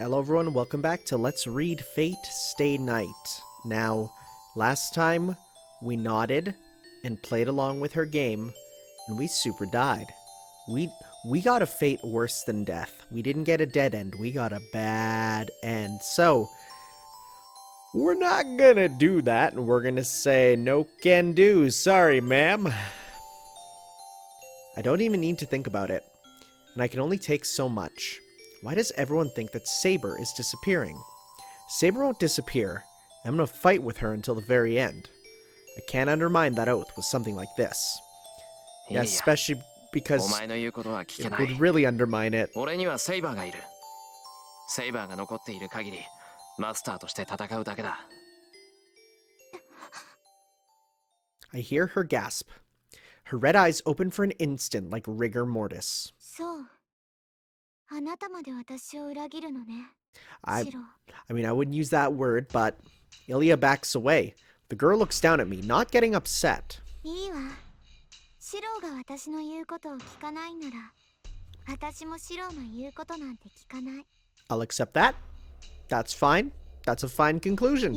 Hello everyone, welcome back to Let's Read Fate Stay Night. Now, last time we nodded and played along with her game, and we super died. We got a fate worse than death. We didn't get a dead end, we got a bad end. So, we're not gonna do that, and we're gonna say, no can do, sorry ma'am. I don't even need to think about it, and I can only take so much. Why does everyone think that Saber is disappearing? Saber won't disappear. I'm gonna fight with her until the very end. I can't undermine that oath with something like this. Yeah, especially because it would really undermine it. I hear her gasp. Her red eyes open for an instant like rigor mortis. I mean, I wouldn't use that word, but Ilya backs away. The girl looks down at me, not getting upset. I'll accept that. That's fine. That's a fine conclusion.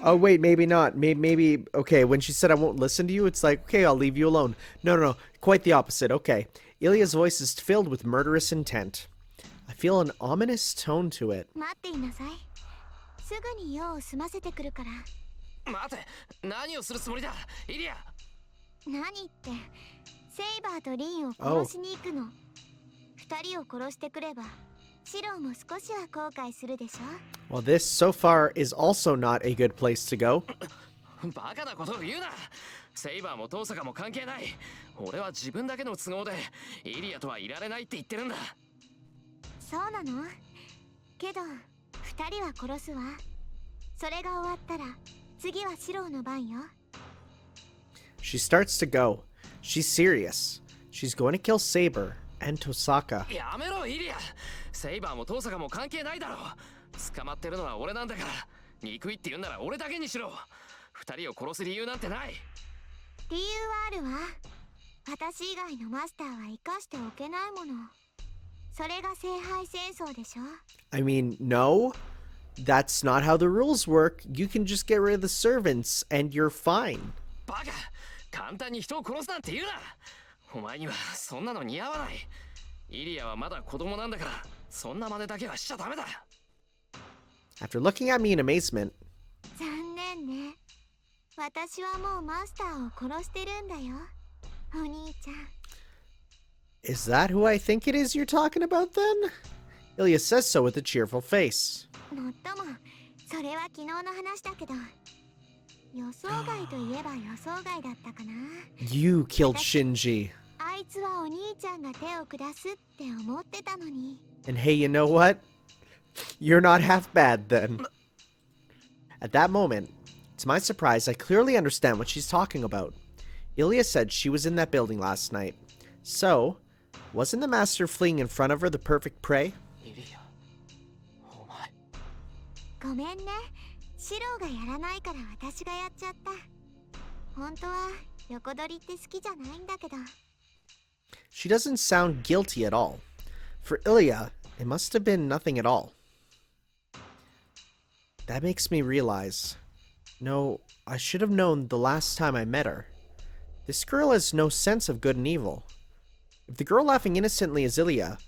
Oh wait, maybe not. Maybe, okay, when she said I won't listen to you, it's like, okay, I'll leave you alone. No, quite the opposite. Okay. Ilya's voice is filled with murderous intent. I feel an ominous tone to it. Oh. Well, this so far is also not a good place to go. She starts to go. She's serious. She's going to kill Saber and Tosaka. I mean, no. That's not how the rules work. You can just get rid of the servants and you're fine. After looking at me in amazement, is that who I think it is you're talking about then? Ilya says so with a cheerful face. You killed Shinji. And hey, you know what? You're not half bad then. At that moment, to my surprise, I clearly understand what she's talking about. Ilya said she was in that building last night. So, wasn't the master fleeing in front of her the perfect prey? She doesn't sound guilty at all. For Ilya, it must have been nothing at all. That makes me realize, no, I should have known the last time I met her. This girl has no sense of good and evil. If the girl laughing innocently is Ilya,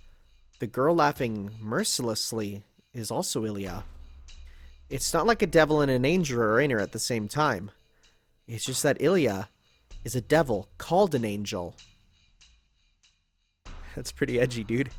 the girl laughing mercilessly is also Ilya. It's not like a devil and an angel are in her at the same time. It's just that Ilya is a devil called an angel. That's pretty edgy, dude.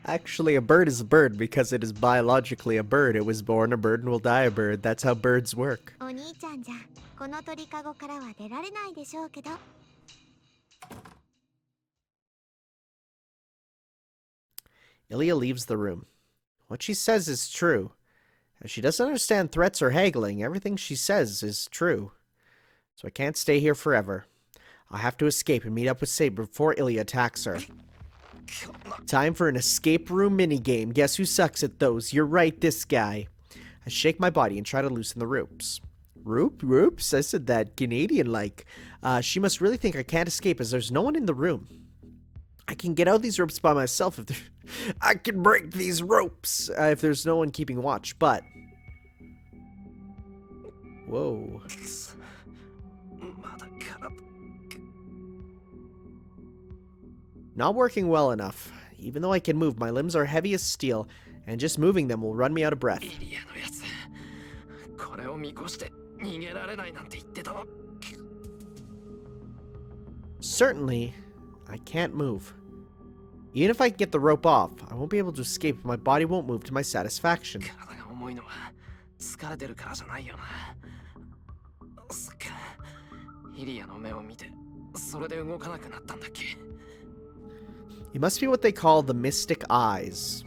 Actually, a bird is a bird because it is biologically a bird. It was born a bird and will die a bird. That's how birds work. Ilya leaves the room. What she says is true. As she doesn't understand threats or haggling, everything she says is true. So I can't stay here forever. I'll have to escape and meet up with Saber before Ilya attacks her. Time for an escape room minigame. Guess who sucks at those? You're right, this guy. I shake my body and try to loosen the ropes. Ropes? I said that Canadian-like. She must really think I can't escape as there's no one in the room. I can get out these ropes by myself if I can break these ropes if there's no one keeping watch, but... Whoa. Not working well enough. Even though I can move, my limbs are heavy as steel, and just moving them will run me out of breath. Certainly, I can't move. Even if I can get the rope off, I won't be able to escape if my body won't move to my satisfaction. It must be what they call the mystic eyes.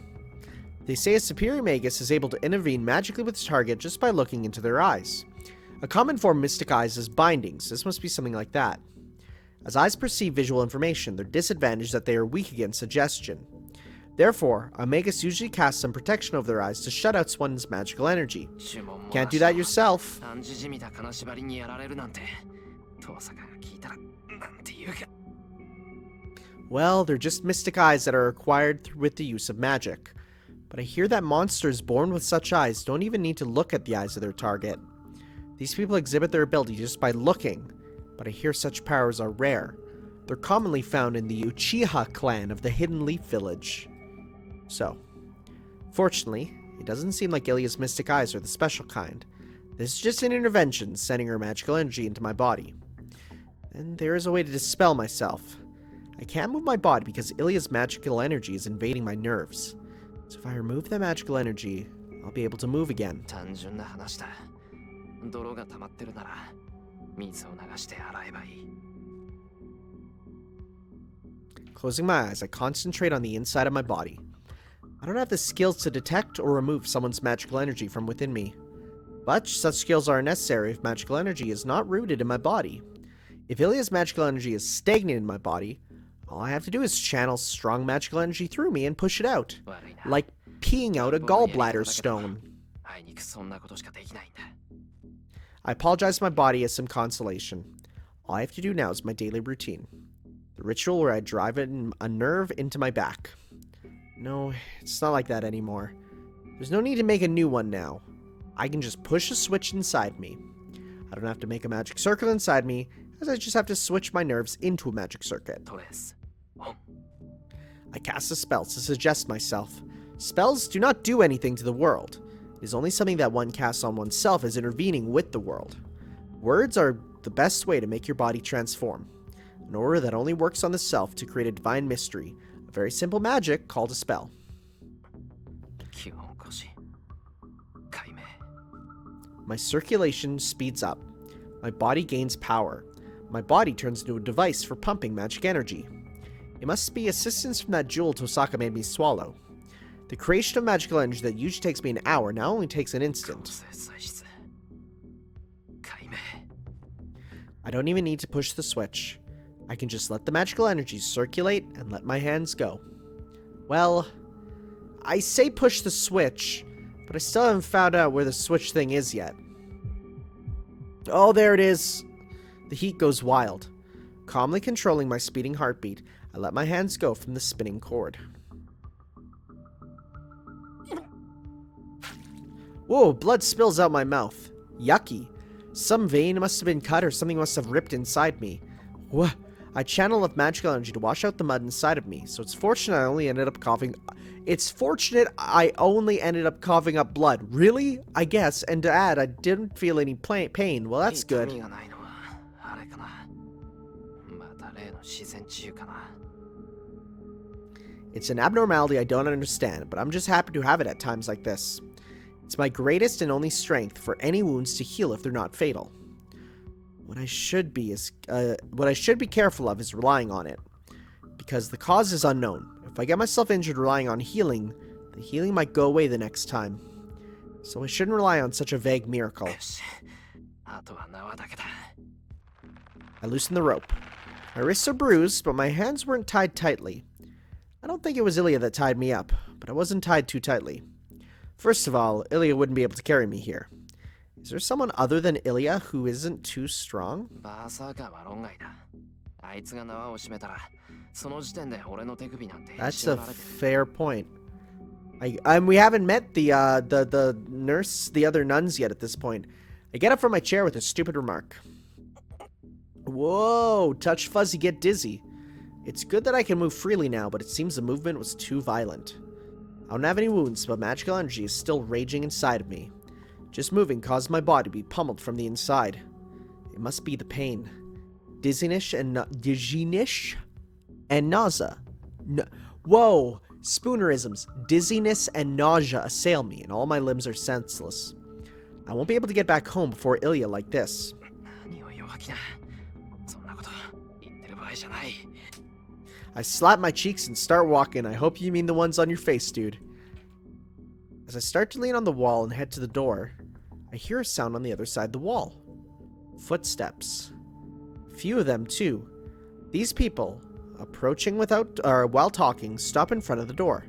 They say a superior magus is able to intervene magically with his target just by looking into their eyes. A common form of mystic eyes is bindings. This must be something like that. As eyes perceive visual information, their disadvantage is that they are weak against suggestion. Therefore, a magus usually casts some protection over their eyes to shut out one's magical energy. Can't do that yourself. Well, they're just mystic eyes that are acquired with the use of magic. But I hear that monsters born with such eyes don't even need to look at the eyes of their target. These people exhibit their ability just by looking, but I hear such powers are rare. They're commonly found in the Uchiha clan of the Hidden Leaf Village. So, fortunately, it doesn't seem like Ilya's mystic eyes are the special kind. This is just an intervention sending her magical energy into my body. And there is a way to dispel myself. I can't move my body because Ilya's magical energy is invading my nerves. So if I remove that magical energy, I'll be able to move again. Closing my eyes, I concentrate on the inside of my body. I don't have the skills to detect or remove someone's magical energy from within me. But such skills are necessary if magical energy is not rooted in my body. If Ilya's magical energy is stagnant in my body, all I have to do is channel strong magical energy through me and push it out. Like peeing out a gallbladder stone. I apologize to my body as some consolation. All I have to do now is my daily routine. The ritual where I drive a nerve into my back. No, it's not like that anymore. There's no need to make a new one now. I can just push a switch inside me. I don't have to make a magic circle inside me, as I just have to switch my nerves into a magic circuit. I cast a spell to suggest myself. Spells do not do anything to the world. It is only something that one casts on oneself as intervening with the world. Words are the best way to make your body transform. An aura that only works on the self to create a divine mystery. A very simple magic called a spell. My circulation speeds up. My body gains power. My body turns into a device for pumping magic energy. It must be assistance from that jewel Tosaka made me swallow. The creation of magical energy that usually takes me an hour now only takes an instant. I don't even need to push the switch. I can just let the magical energy circulate and let my hands go. Well, I say push the switch, but I still haven't found out where the switch thing is yet. Oh, there it is. The heat goes wild. Calmly controlling my speeding heartbeat, I let my hands go from the spinning cord. Whoa, blood spills out my mouth. Yucky. Some vein must have been cut or something must have ripped inside me. Whoa. I channel enough magical energy to wash out the mud inside of me, so it's fortunate I only ended up coughing up blood. Really? I guess, and to add, I didn't feel any pain. Well, that's good. It's an abnormality I don't understand, but I'm just happy to have it at times like this. It's my greatest and only strength for any wounds to heal if they're not fatal. What I should be careful of is relying on it, because the cause is unknown. If I get myself injured relying on healing, the healing might go away the next time. So I shouldn't rely on such a vague miracle. I loosen the rope. My wrists are bruised, but my hands weren't tied tightly. I don't think it was Ilya that tied me up, but I wasn't tied too tightly. First of all, Ilya wouldn't be able to carry me here. Is there someone other than Ilya who isn't too strong? That's a fair point. We haven't met the nurse, the other nuns yet at this point. I get up from my chair with a stupid remark. Whoa, touch fuzzy, get dizzy. It's good that I can move freely now, but it seems the movement was too violent. I don't have any wounds, but magical energy is still raging inside of me. Just moving caused my body to be pummeled from the inside. It must be the pain. Dizziness and nausea. Whoa! Spoonerisms. Dizziness and nausea assail me, and all my limbs are senseless. I won't be able to get back home before Ilya like this. I slap my cheeks and start walking. I hope you mean the ones on your face, dude. As I start to lean on the wall and head to the door, I hear a sound on the other side of the wall. Footsteps. Few of them, too. These people, approaching while talking, stop in front of the door.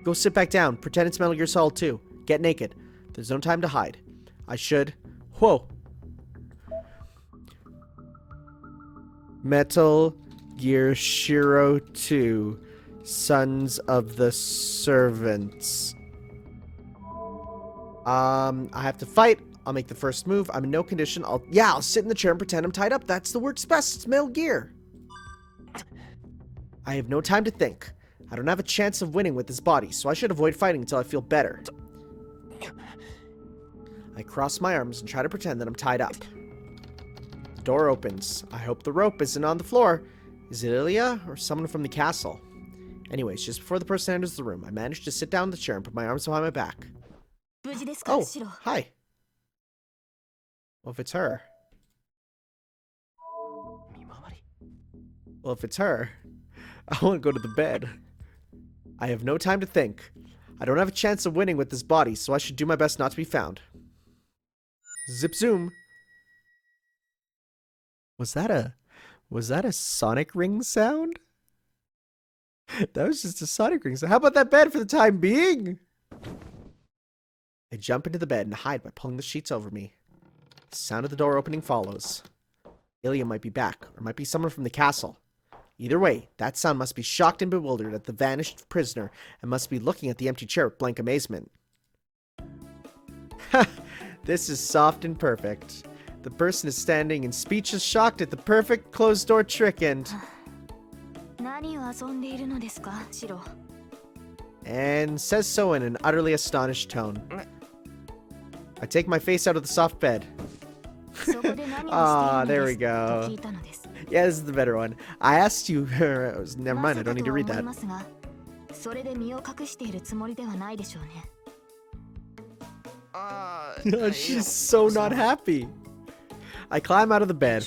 Go sit back down. Pretend it's Metal Gear Solid 2. Get naked. There's no time to hide. I should... Whoa! Metal Gear Shiro 2. Sons of the Servants. I have to fight. I'll make the first move. I'm in no condition. I'll sit in the chair and pretend I'm tied up. That's the works best. It's Metal Gear. I have no time to think. I don't have a chance of winning with this body, so I should avoid fighting until I feel better. I cross my arms and try to pretend that I'm tied up. The door opens. I hope the rope isn't on the floor. Is it Ilya or someone from the castle? Anyways, just before the person enters the room, I manage to sit down in the chair and put my arms behind my back. Oh, hi. Well, if it's her. Well, if it's her, I want to go to the bed. I have no time to think. I don't have a chance of winning with this body, so I should do my best not to be found. Zip zoom. Was that a sonic ring sound? That was just a sonic ring sound. How about that bed for the time being? I jump into the bed and hide by pulling the sheets over me. The sound of the door opening follows. Ilya might be back, or might be someone from the castle. Either way, that sound must be shocked and bewildered at the vanished prisoner and must be looking at the empty chair with blank amazement. Ha! This is soft and perfect. The person is standing in speechless shocked at the perfect closed-door trick and says so in an utterly astonished tone. I take my face out of the soft bed. Ah, there we go. Yeah, this is the better one. I asked you... Never mind, I don't need to read that. She's so not happy. I climb out of the bed.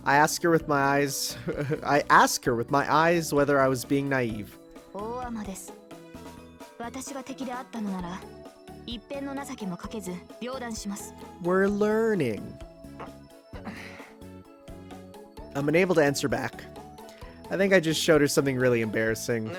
I ask her with my eyes... whether I was being naive. We're learning. I'm unable to answer back. I think I just showed her something really embarrassing.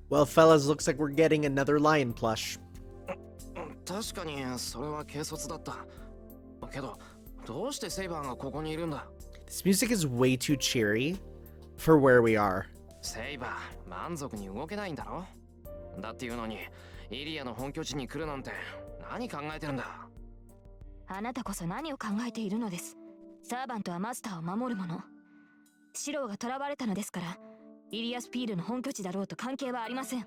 Well, fellas, looks like we're getting another lion plush. This music is way too cheery for where we are. サーバントはマスターを守るもの。シローが囚われたのですから、イリアスフィールの本拠地だろうと関係はありません。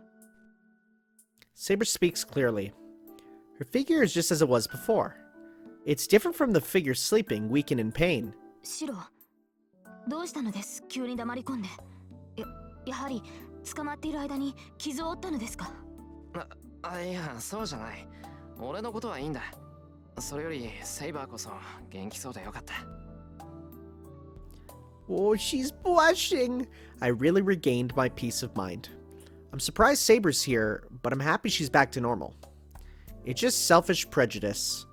Saber speaks clearly. Her figure is just as it was before. It's different from the figure sleeping, weak and in pain. シロー、どうしたのです？急に黙り込んで。やはり捕まっている間に傷を負ったのですか？いや、そうじゃない。俺のことはいいんだ。それよりセイバーこそ元気そうでよかった。Oh, she's blushing. I really regained my peace of mind. I'm surprised Saber's here, but I'm happy she's back to normal. It's just selfish prejudice.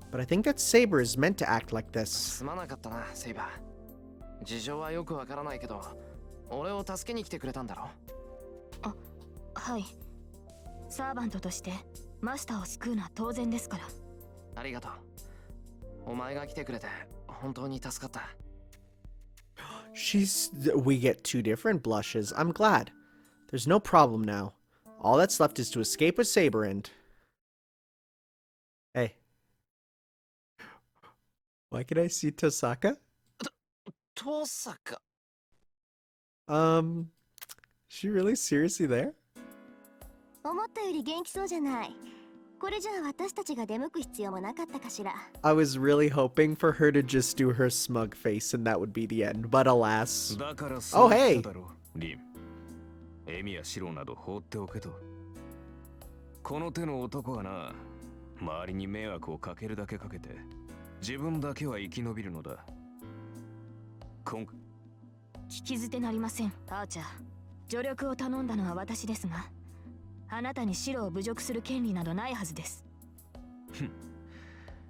But I think that Saber is meant to act like this. すまなかったな、セイバー。事情はよくわからないけど、俺を助けに来てくれたんだろ？はい。サーバントとしてマスターを救うのは当然ですから。ありがとう。お前が来てくれて本当に助かった。We get two different blushes. I'm glad. There's no problem now. All that's left is to escape with Saber and... Hey. Why can I see Tosaka? Tosaka? She really seriously there? 思ったより元気そうじゃない。これじゃあ私たちが出向く必要もなかったかしら。I was really hoping for her to just do her smug face and that would be the end, but alas. Oh, hey! エミやシロなど放っておけと。この手の男はな、周りに迷惑をかけるだけかけて、自分だけは生き延びるのだ。聞き捨てなりません、アーチャー。助力を頼んだのは私ですが、あなたにシロを侮辱する権利などないはずです。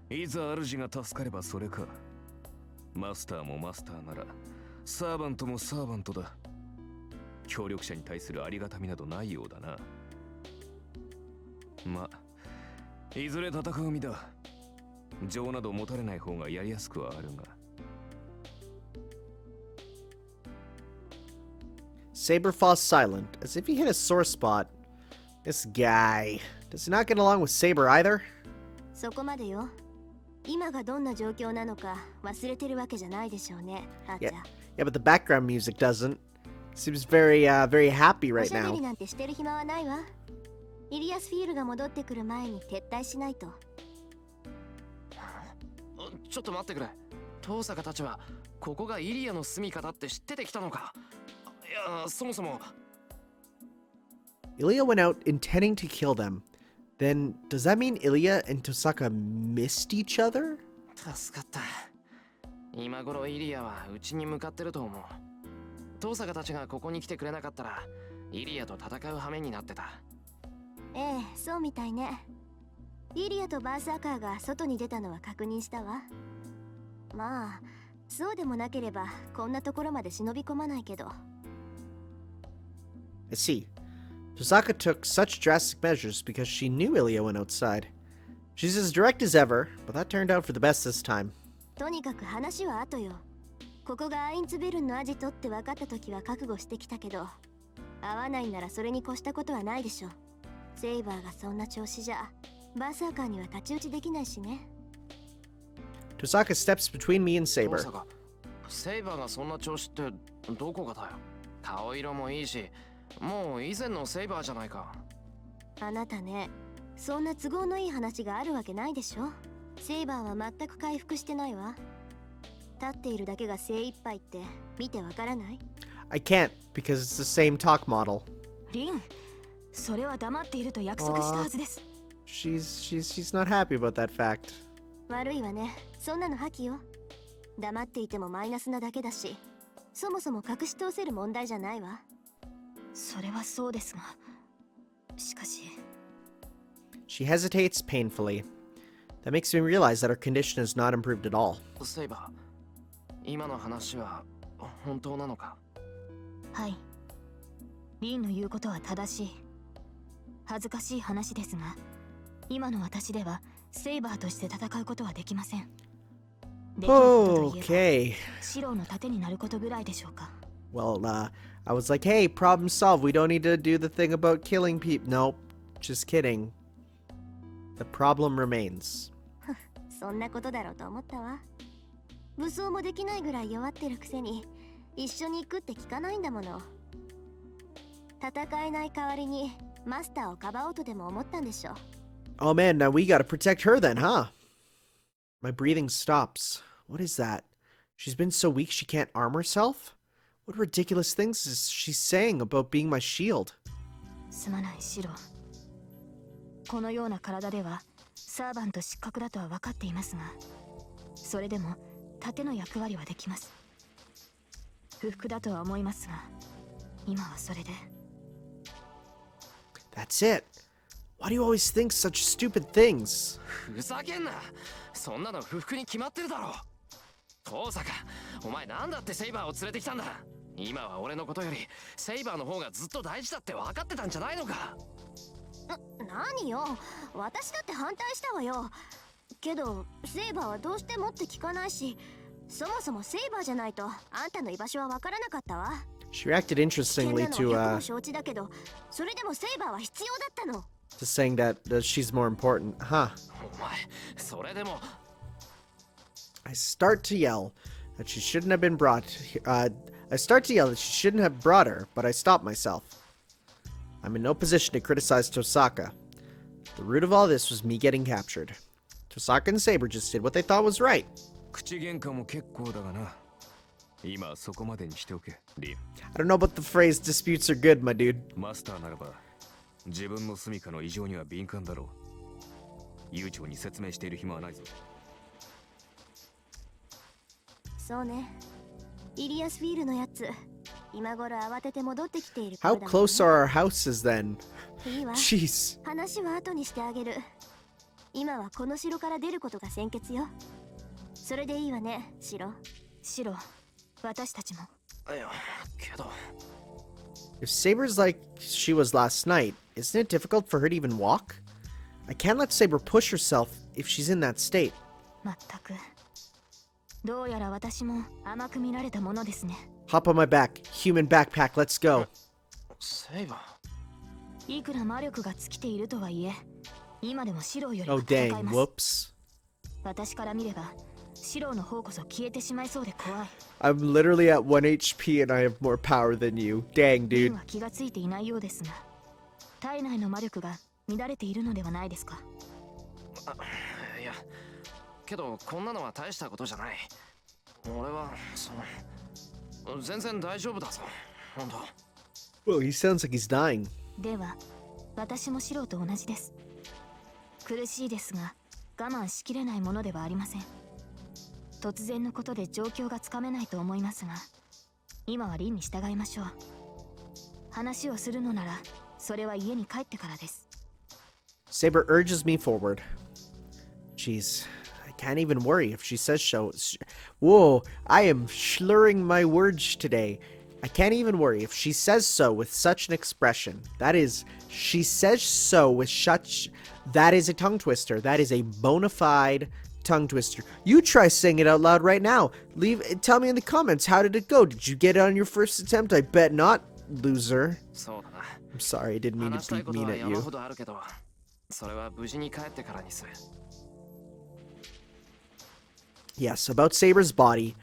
いざ主が助かればそれか。マスターもマスターなら、サーバントもサーバントだ。協力者に対するありがたみなどないようだな。ま、いずれ戦う身だ。情など持たれない方がやりやすくはあるが。Saber falls silent, as if he hit a sore spot. This guy. Does he not get along with Saber either? そこまでよ。今がどんな状況なのか忘れてるわけじゃないでしょうね、アーチャー。Yeah, but the background music doesn't. Seems very, very happy right おしゃべ now. りなんてしてる暇はないわ。イリアスフィールが戻ってくる前に撤退しないと。ちょっと待ってくれ。トーサカたちはここがイリアの住みかだって知っててきたのか？いや、そもそも。Ilya went out intending to kill them. Then, does that mean Ilya and Tosaka missed each other? 助かった。今頃イリアはうちに向かってると思う。トーサカたちがここに来てくれなかったら、イリアと戦う羽目になってた。ええ、そうみたいね。イリアとバーサーカーが外に出たのは確認したわ。まあ、そうでもなければこんなところまで忍び込まないけど。I see. Tosaka took such drastic measures because she knew Ilya went outside. She's as direct as ever, but that turned out for the best this time. とにかく話は後よ。ここがアインツベルンのアジトって分かった時は覚悟してきたけど、合わないならそれに越したことはないでしょ。セイバーがそんな調子じゃ、バーサーカーには太刀打ちできないしね。Tosaka steps between me and Saber. セイバーがそんな調子ってどこがだよ。顔色もいいし、もう以前のセイバーじゃないか。あなたね、そんな都合のいい話があるわけないでしょ。セイバーは全く回復してないわ。立っているだけが精一杯って見てわからない？ I can't, because it's the same talk model. リン、それは黙っていると約束したはずです。She's not happy about that fact. 悪いわね。そんなの破棄よ。黙っていてもマイナスなだけだし、そもそも隠し通せる問題じゃないわ。それはそうですが、しかし。She hesitates painfully. That makes me realize that her condition has not improved at all. セイバー、今の話は本当なのか？はい。リンの言うことは正しい。恥ずかしい話ですが、今の私ではセイバーとして戦うことはできません。Okay. シローの盾になることぐらいでしょうか。Well, I was like, hey, problem solved. We don't need to do the thing about killing people. Nope, just kidding. The problem remains. そんなことだろうと思ったわ。武装もできないぐらい弱ってるくせに一緒に行くって聞かないんだもの。戦えない代わりにマスターをかばおうとでも思ったんでしょ。 Oh man, now we gotta protect her then, huh? My breathing stops. What is that? She's been so weak she can't arm herself? What ridiculous things is she saying about being my shield? すまないシロ。このような体ではサーバント失格だとは分かっていますが、それでも盾の役割はできます。不服だとは思いますが、今はそれで。That's it. Why do you always think such stupid things? ふざけんな。そんなの不服に決まってるだろ。遠坂、お前なんだってセイバーを連れてきたんだ。今は俺のことよりセイバーの方がずっと大事だって分かってたんじゃないのか。何よ、私だって反対したわよ。けどセイバーはどうしてもって聞かないし、そもそもセイバーじゃないとあんたの居場所は分からなかったわ。 She reacted interestingly to 承知だけど、それでもセイバーは必要だったの。to saying that she's more important, huh? お前それでも。I start to yell that she shouldn't have been brought. I start to yell that she shouldn't have brought her, but I stop myself. I'm in no position to criticize Tosaka. The root of all this was me getting captured. Tosaka and Saber just did what they thought was right. 口喧嘩も結構だがな。今そこまでにしておけ、リン。I don't know about the phrase disputes are good, my dude. マスターならば自分の住処の異常には敏感だろう。悠長に説明している暇はないぞ。そうね、イリアスフィールのやつ、今頃慌てて戻ってきている。 How close are our houses then? いいわ、 Jeez. 話は後にしてあげる。今はこの城から出ることが先決よ。それでいいわね、城。シロ、私たちも。いやけど。 If Saber's like she was last night, isn't it difficult for her to even walk? I can't let Saber push herself if she's in that state. まったく。どうやら私も甘く見られたものですね。Hop on my back. Human backpack, let's go. セイバいくら魔力が尽きているとはいえ、今でもシロよりは Oh 戦え dang, ます。 whoops. 私から見れば、シロの方こそ消えてしまいそうで怖い。I'm literally at 1 HP and I have more power than you. Dang, リン dude. は気がついていないようですが、体内の魔力が乱れているのではないですか。いやけどこんなのは大したことじゃない。俺は全然大丈夫だぞ。本当。 Whoa, he sounds like he's dying. では、私もシロと同じです。苦しいですが、我慢しきれないものではありません。突然のことで状況がつかめないと思いますが、今はリンに従いましょう。話をするのなら、それは家に帰ってからです。Saber urges me forward. Jeez, I can't even worry if she says so. Whoa, I am slurring my words today. I can't even worry if she says so with such an expression. That is, she says so with such... That is a tongue twister. That is a bona fide tongue twister. You try saying it out loud right now. Tell me in the comments, how did it go? Did you get it on your first attempt? I bet not, loser. そうだな。 I'm sorry, I didn't mean 話した to い be ことは mean at 山 you. ほどあるけど、それは無事に帰ってからにする。Yes, about Saber's body.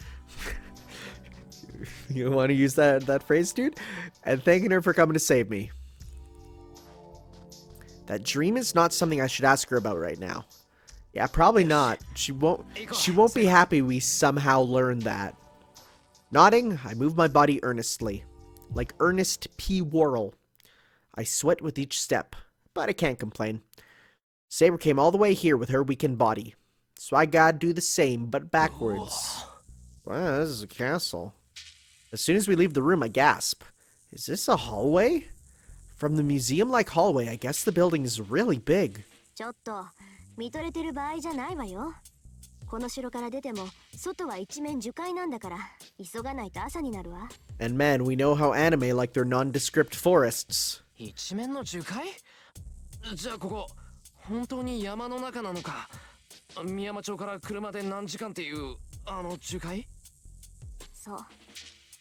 You want to use that phrase, dude? And thanking her for coming to save me. That dream is not something I should ask her about right now. Yeah, probably not. She won't be happy we somehow learned that. Nodding, I move my body earnestly, like Ernest P. Worrell. I sweat with each step, but I can't complain. Saber came all the way here with her weakened body, so I gotta do the same, but backwards. Wow, this is a castle. As soon as we leave the room, I gasp. Is this a hallway? From the museum-like hallway, I guess the building is really big. ちょっと見とれてる場合じゃないわよ。この城から出ても外は一面樹海なんだから、急がないと朝になるわ。 And man, we know how anime like their nondescript forests. 一面の樹海？じゃあここ本当に山の中なのか。宮山町から車で何時間っていうあの樹海？そう、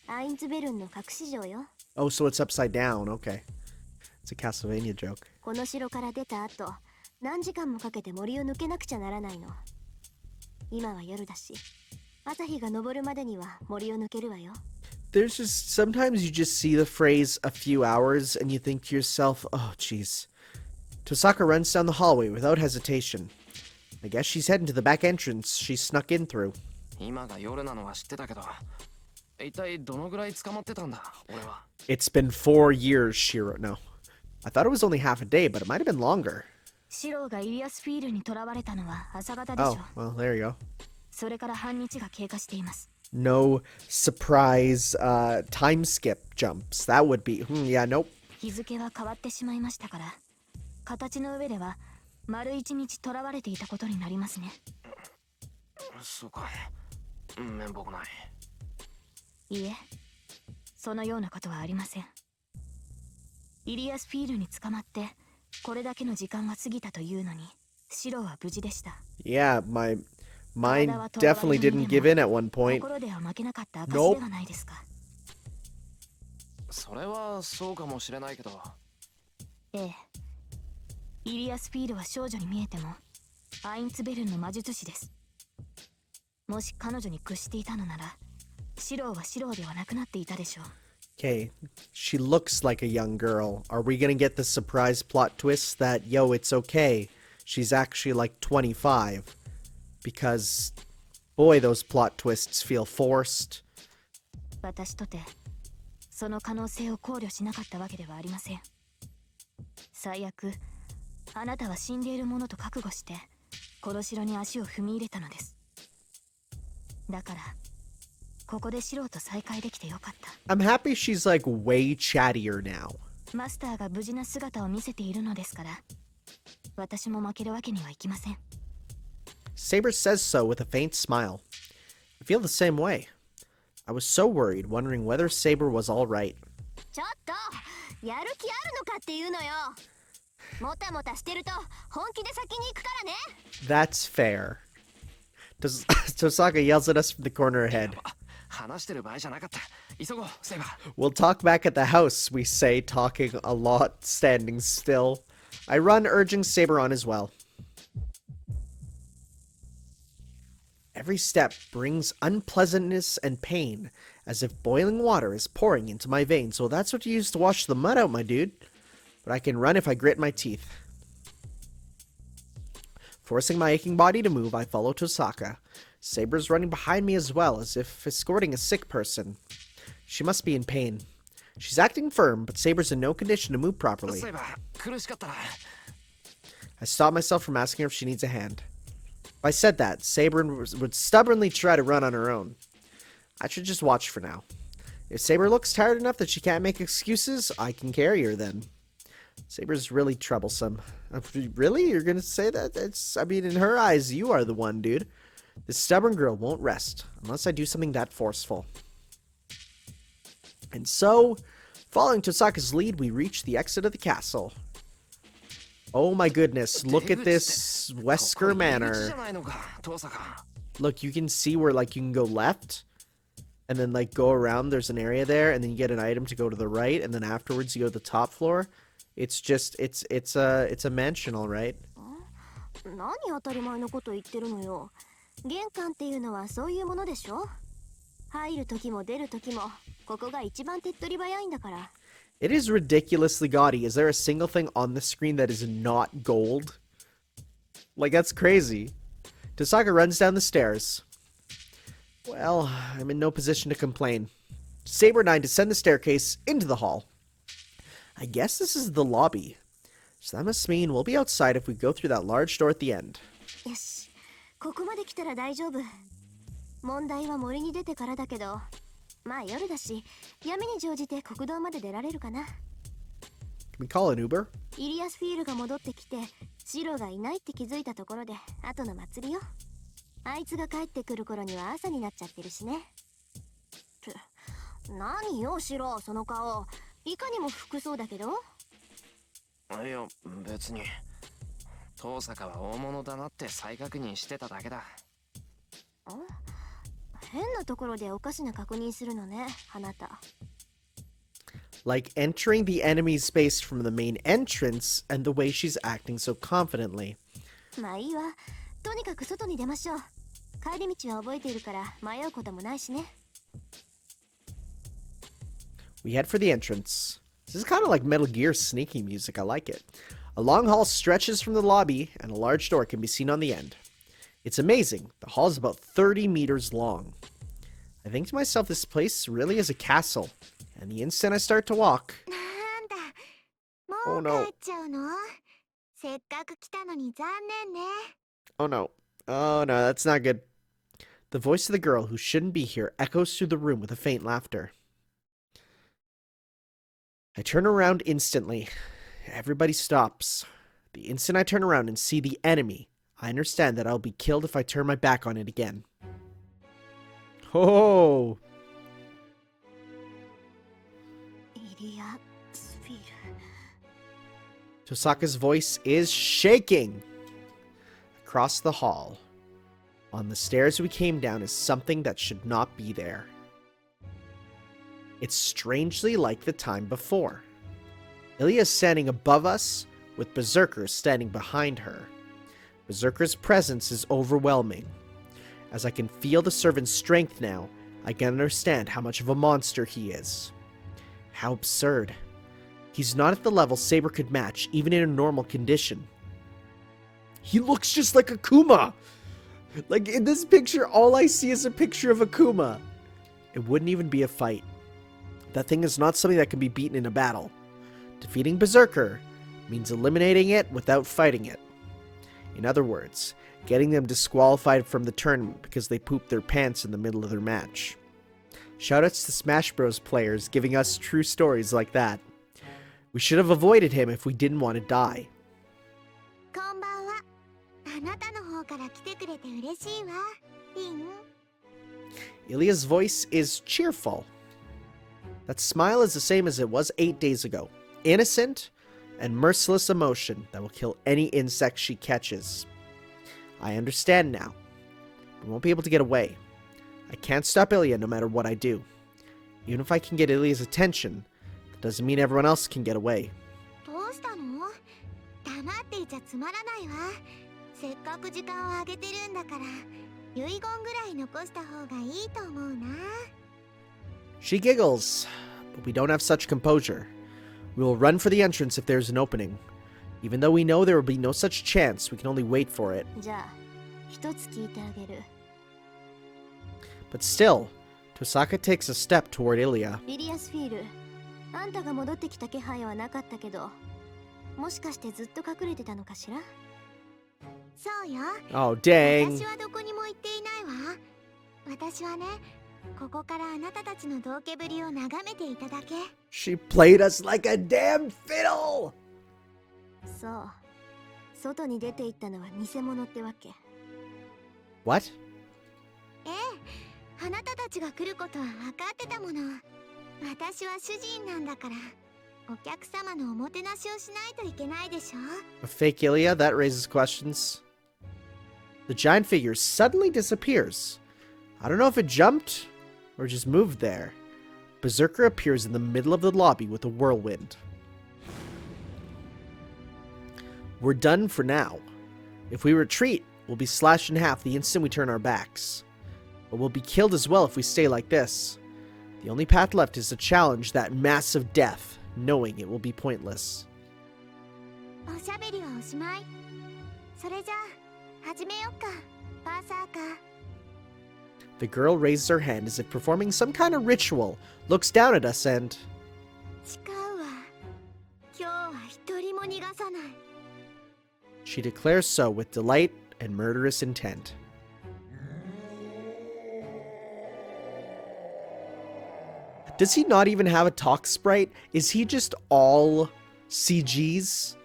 アインツベルンの隠し城よ。 Oh, so it's upside down. Okay. It's a Castlevania joke. この城から出た後、何時間もかけて森を抜けなくちゃならないの。今は夜だし、朝日が昇るまでには森を抜けるわよ。 There's just sometimes you just see the phrase a few hours and you think to yourself, oh, jeez. Tosaka runs down the hallway without hesitation. I guess she's heading to the back entrance she snuck in through. 今が夜なのは知ってたけど、一体どのぐらい捕まってたんだ、俺は。It's been 4 years, Shiro. No. I thought it was only half a day, but it might have been longer. シローがイリアスフィールに囚われたのは朝方でしょ Oh, well, there you go. それから半日が経過しています。 No surprise time skip jumps. That would be... yeah, nope. 日付は変わってしまいましたから、形の上では丸一日囚われていたことになりますね。そうか。面目ない。いいえ、そのようなことはありません。イリアスフィールに捕まってこれだけの時間が過ぎたというのに、シローは無事でした。 Yeah, my mind definitely didn't give in at one point. 心では負けなかった証ではないですか。それはそうかもしれないけど。ええ、イリアスフィールは少女に見えてもアインツベルンの魔術師です。もし彼女に屈していたのなら、シローはシローではなくなっていたでしょう。 Okay, she looks like a young girl. Are we gonna get the surprise plot twist that, yo, it's okay, she's actually like 25? Because, boy, those plot twists feel forced. 私とてその可能性を考慮しなかったわけではありません。最悪、あなたは死んでいるものと覚悟してこの城に足を踏み入れたのです。だからここでシローと再会できてよかった。 I'm happy she's like way chattier now. マスターが無事な姿を見せているのですから、私も負けるわけにはいきません。 Saber says so with a faint smile. I feel the same way. I was so worried, wondering whether Saber was all right. ちょっとやる気あるのかっていうのよ。もたもたしてると本気で先に行くからね。 That's fair. Tosaka yells at us from the corner ahead. 話してる場合じゃなかった。急ごう、セイバー。 We'll talk back at the house, we say, talking a lot, standing still. I run, urging Saber on as well. Every step brings unpleasantness and pain, as if boiling water is pouring into my veins. So that's what you use to wash the mud out, my dude. But I can run if I grit my teeth. Forcing my aching body to move, I follow Tosaka. Saber's running behind me as well, as if escorting a sick person. She must be in pain. She's acting firm, but Saber's in no condition to move properly. セイバー、苦しかったら。I stop myself from asking her if she needs a hand. If I said that, Saber would stubbornly try to run on her own. I should just watch for now. If Saber looks tired enough that she can't make excuses, I can carry her then. Saber's really troublesome. Really? You're gonna say that? I mean, in her eyes, you are the one, dude. This stubborn girl won't rest unless I do something that forceful. And so, following Tosaka's lead, we reach the exit of the castle. Oh my goodness, look at this Wesker Manor. Look, you can see where, like, you can go left, and then, like, go around, there's an area there, and then you get an item to go to the right, and then afterwards you go to the top floor. It's just, it's a mansion, all right? 何当たり前のこと言ってるのよ。玄関っていうのはそういうものでしょ。入る時も出る時もここが一番手っ取り早いんだから。 It is ridiculously gaudy. Is there a single thing on the screen that is not gold? Like, that's crazy. Tosaka runs down the stairs. Well, I'm in no position to complain. Saber and I descend the staircase into the hall. I guess this is the lobby. So that must mean we'll be outside if we go through that large door at the end. よし、ここまで来たら大丈夫。問題は森に出てからだけど、まあ夜だし、闇に乗じて国道まで出られるかな。Can we call an Uber? イリアスフィールが戻ってきて、シロがいないって気づいたところで、後の祭りよ。あいつが帰ってくる頃には朝になっちゃってるしね。何よ、シロ、その顔。いかにも服そうだけど。いや、別に。遠坂は大物だなって再確認してただけだ。変なところでおかしな確認するのね、あなた。Like entering the enemy's space from the main entrance and the way she's acting so confidently. まあいいわ。とにかく外に出ましょう。帰り道は覚えているから迷うこともないしね。 We head for the entrance. This is kind of like Metal Gear sneaky music. I like it. A long hall stretches from the lobby, and a large door can be seen on the end. It's amazing. The hall is about 30 meters long. I think to myself, this place really is a castle. And the instant I start to walk... なんだ、 Oh もう no. 帰っちゃうの？せっかく来たのに残念ね。 Oh no. Oh no, that's not good. The voice of the girl who shouldn't be here echoes through the room with a faint laughter. I turn around instantly. Everybody stops. The instant I turn around and see the enemy, I understand that I'll be killed if I turn my back on it again. Oh! イリアスフィル。 Tosaka's voice is shaking. Across the hall, on the stairs we came down, is something that should not be there. It's strangely like the time before. Ilya is standing above us, with Berserker standing behind her. Berserker's presence is overwhelming. As I can feel the servant's strength now, I can understand how much of a monster he is. How absurd. He's not at the level Saber could match, even in a normal condition. He looks just like Akuma! Like, in this picture, all I see is a picture of Akuma. It wouldn't even be a fight. That thing is not something that can be beaten in a battle. Defeating Berserker means eliminating it without fighting it. In other words, getting them disqualified from the tournament because they pooped their pants in the middle of their match. Shoutouts to Smash Bros. Players giving us true stories like that. We should have avoided him if we didn't want to die. こんばんは。あなたの方から来てくれて嬉しいわ。リン。 Ilya's voice is cheerful. That smile is the same as it was 8 days ago. Innocent and merciless emotion that will kill any insect she catches. I understand now. We won't be able to get away. I can't stop Ilya no matter what I do. Even if I can get Ilya's attention, that doesn't mean everyone else can get away. どうしたの？黙っていちゃつまらないわ。せっかく時間をあげてるんだから、遺言ぐらい残した方がいいと思うな。 She giggles, but we don't have such composure. We will run for the entrance if there's an opening. Even though we know there will be no such chance, we can only wait for it. じゃあ、一つ聞いてあげる。 But still, Tosaka takes a step toward Ilya. リリアスフィール、あんたが戻ってきた気配はなかったけど、もしかしてずっと隠れてたのかしら？そうよ。 Oh, dang. 私はどこにも行っていないわ。私はね、ここからあなたたちの道化ぶりを眺めていただけ。 She played us like a damn fiddle! そう。外に出て行ったのは偽物ってわけ。What? ええ、あなたたちが来ることは分かってたもの。私は主人なんだから、お客様のおもてなしをしないといけないでしょ。 A fake Ilya? That raises questions. The giant figure suddenly disappears. I don't know if it jumped or just moved there. Berserker appears in the middle of the lobby with a whirlwind. We're done for now. If we retreat, we'll be slashed in half the instant we turn our backs. But we'll be killed as well if we stay like this. The only path left is to challenge that massive death, knowing it will be pointless. おしゃべりはおしまい。それじゃあ、始めよっか、バーサーカー。 The girl raises her hand as if performing some kind of ritual, looks down at us and... 誓うわ。今日は一人も逃がさない。 She declares so with delight and murderous intent. Does he not even have a talk sprite? Is he just all CGs?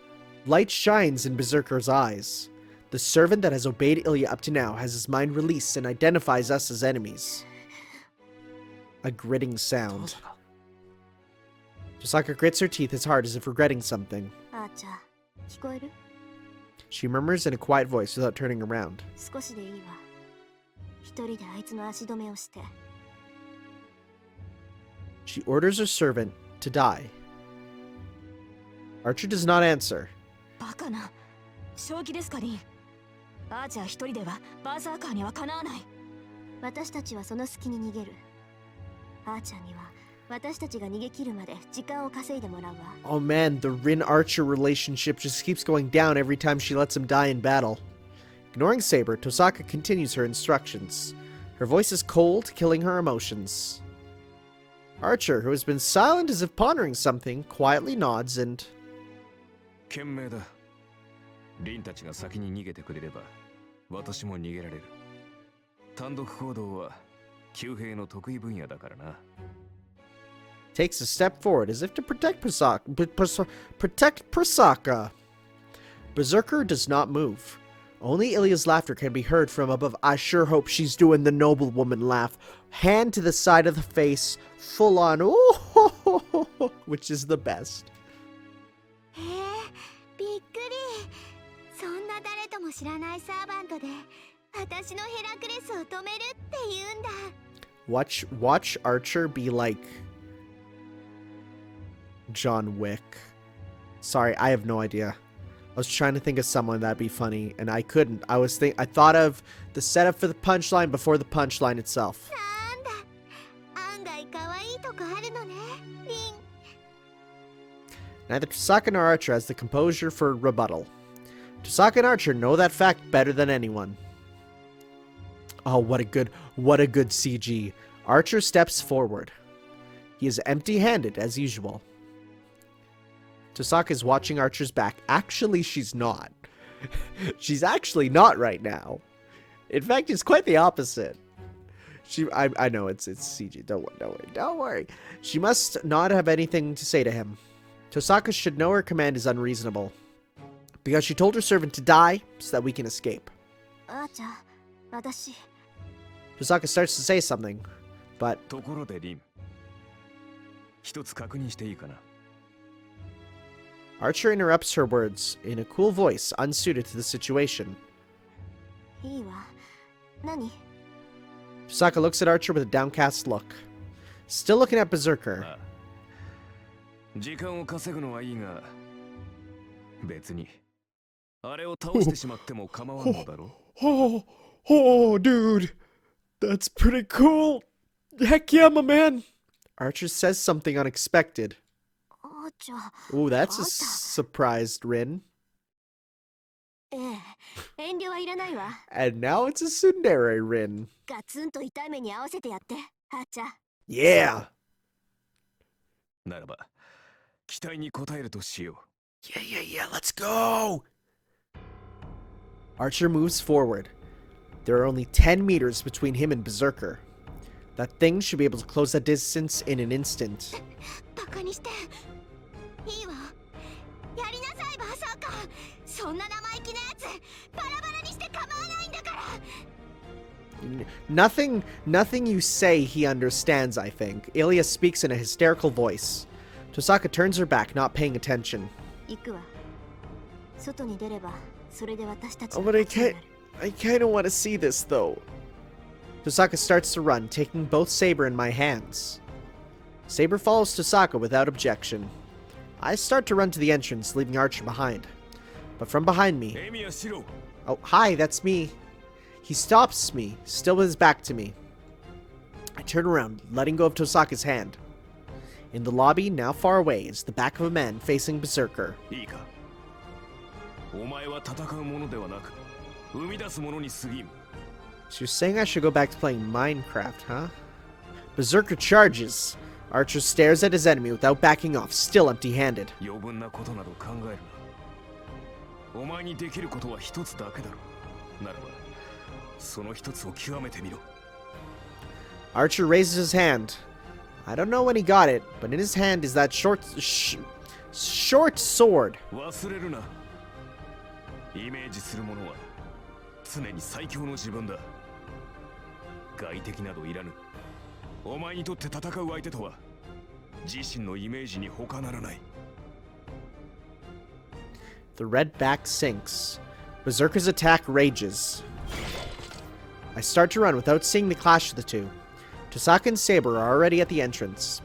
Light shines in Berserker's eyes. The servant that has obeyed Ilya up to now has his mind released and identifies us as enemies. A gritting sound. Tosaka grits her teeth as hard as if regretting something. あーちゃん、聞こえる？ She murmurs in a quiet voice without turning around. 少しでいいわ。一人であいつの足止めをして。 She orders her servant to die. Archer does not answer. バカな。正気ですかリン。アーチャー一人ではバーサーカーにはかなわない。私たちはその隙に逃げる。あーちゃんには私たちが逃げ切るまで時間を稼いでもらうわ。 Oh man, the Rin Archer relationship just keeps going down every time she lets him die in battle. Ignoring Saber, Tosaka continues her instructions. Her voice is cold, killing her emotions. Archer, who has been silent as if pondering something, quietly nods and... 賢明だ。リンたちが先に逃げてくれれば、私も逃げられる。単独行動は騎兵の得意分野だからな。takes a step forward as if to protect Prasaka. Berserker does not move. Only Ilya's laughter can be heard from above. I sure hope she's doing the noblewoman laugh. Hand to the side of the face, full on, oh, which is the best. へえ、びっくり。そんな誰とも知らないサーバントで私のヘラクレスを止めるって言うんだ。Watch Archer be like John Wick. Sorry, I have no idea. I was trying to think of someone that'd be funny, and I couldn't. I thought of the setup for the punchline before the punchline itself. なんだ、案外可愛いとこあるのね、リン。Neither Tosaka nor Archer has the composure for rebuttal. Tosaka and Archer know that fact better than anyone. Oh, what a good CG. Archer steps forward. He is empty-handed, as usual. Tosaka is watching Archer's back. Actually, she's not. She's actually not right now. In fact, it's quite the opposite. I know it's CG. Don't worry. She must not have anything to say to him. Tosaka should know her command is unreasonable. Because she told her servant to die so that we can escape. Tosaka starts to say something, but... ところでリン、一つ確認していいかな。Archer interrupts her words in a cool voice unsuited to the situation. いいわ。何? Tosaka looks at Archer with a downcast look. Still looking at Berserker. 時間を稼ぐのはいいが、別にあれを倒してしまっても構わんのだろ。Oh, dude. That's pretty cool. Heck yeah, my man. Archer says something unexpected. Ooh, that's a surprised Rin. ええ、遠慮はいらないわ。 And now it's a tsundere Rin. ガツンと痛い目に合わせてやって、あーちゃん。 Yeah. ならば、期待に応えるとしよう。Yeah, let's go. Archer moves forward. There are only 10 meters between him and Berserker. That thing should be able to close that distance in an instant. バカにして。いいわ。やりなさい、バーサーカー。そんな生意気なやつ、バラバラにして構わないんだから。Nothing you say he understands, I think. Ilya speaks in a hysterical voice. Tosaka turns her back, not paying attention. 行くわ。外に出れば、それで私たち Oh, の but I 勝ちになる。 I kind of want to see this, though. Tosaka starts to run, taking both Saber in my hands. Saber follows Tosaka without objection. I start to run to the entrance, leaving Archer behind. But from behind me... Oh, hi, that's me. He stops me, still with his back to me. I turn around, letting go of Tosaka's hand. In the lobby, now far away, is the back of a man facing Berserker. いいか。お前は戦うものではなく、生み出すものに過ぎん。 So you're saying I should go back to playing Minecraft, huh? Berserker charges. Archer stares at his enemy without backing off, still empty-handed. 余分なことなど考えるな。お前にできることは一つだけだろう。ならば、その一つを極めてみろ。 Archer raises his hand. I don't know when he got it, but in his hand is that short sword. 忘れるな。イメージするものは常に最強の自分だ。外敵などいらぬ。お前にとって戦う相手とは自身のイメージに他ならない。 The red back sinks. Berserker's attack rages. I start to run without seeing the clash of the two. Tosaka and Saber are already at the entrance.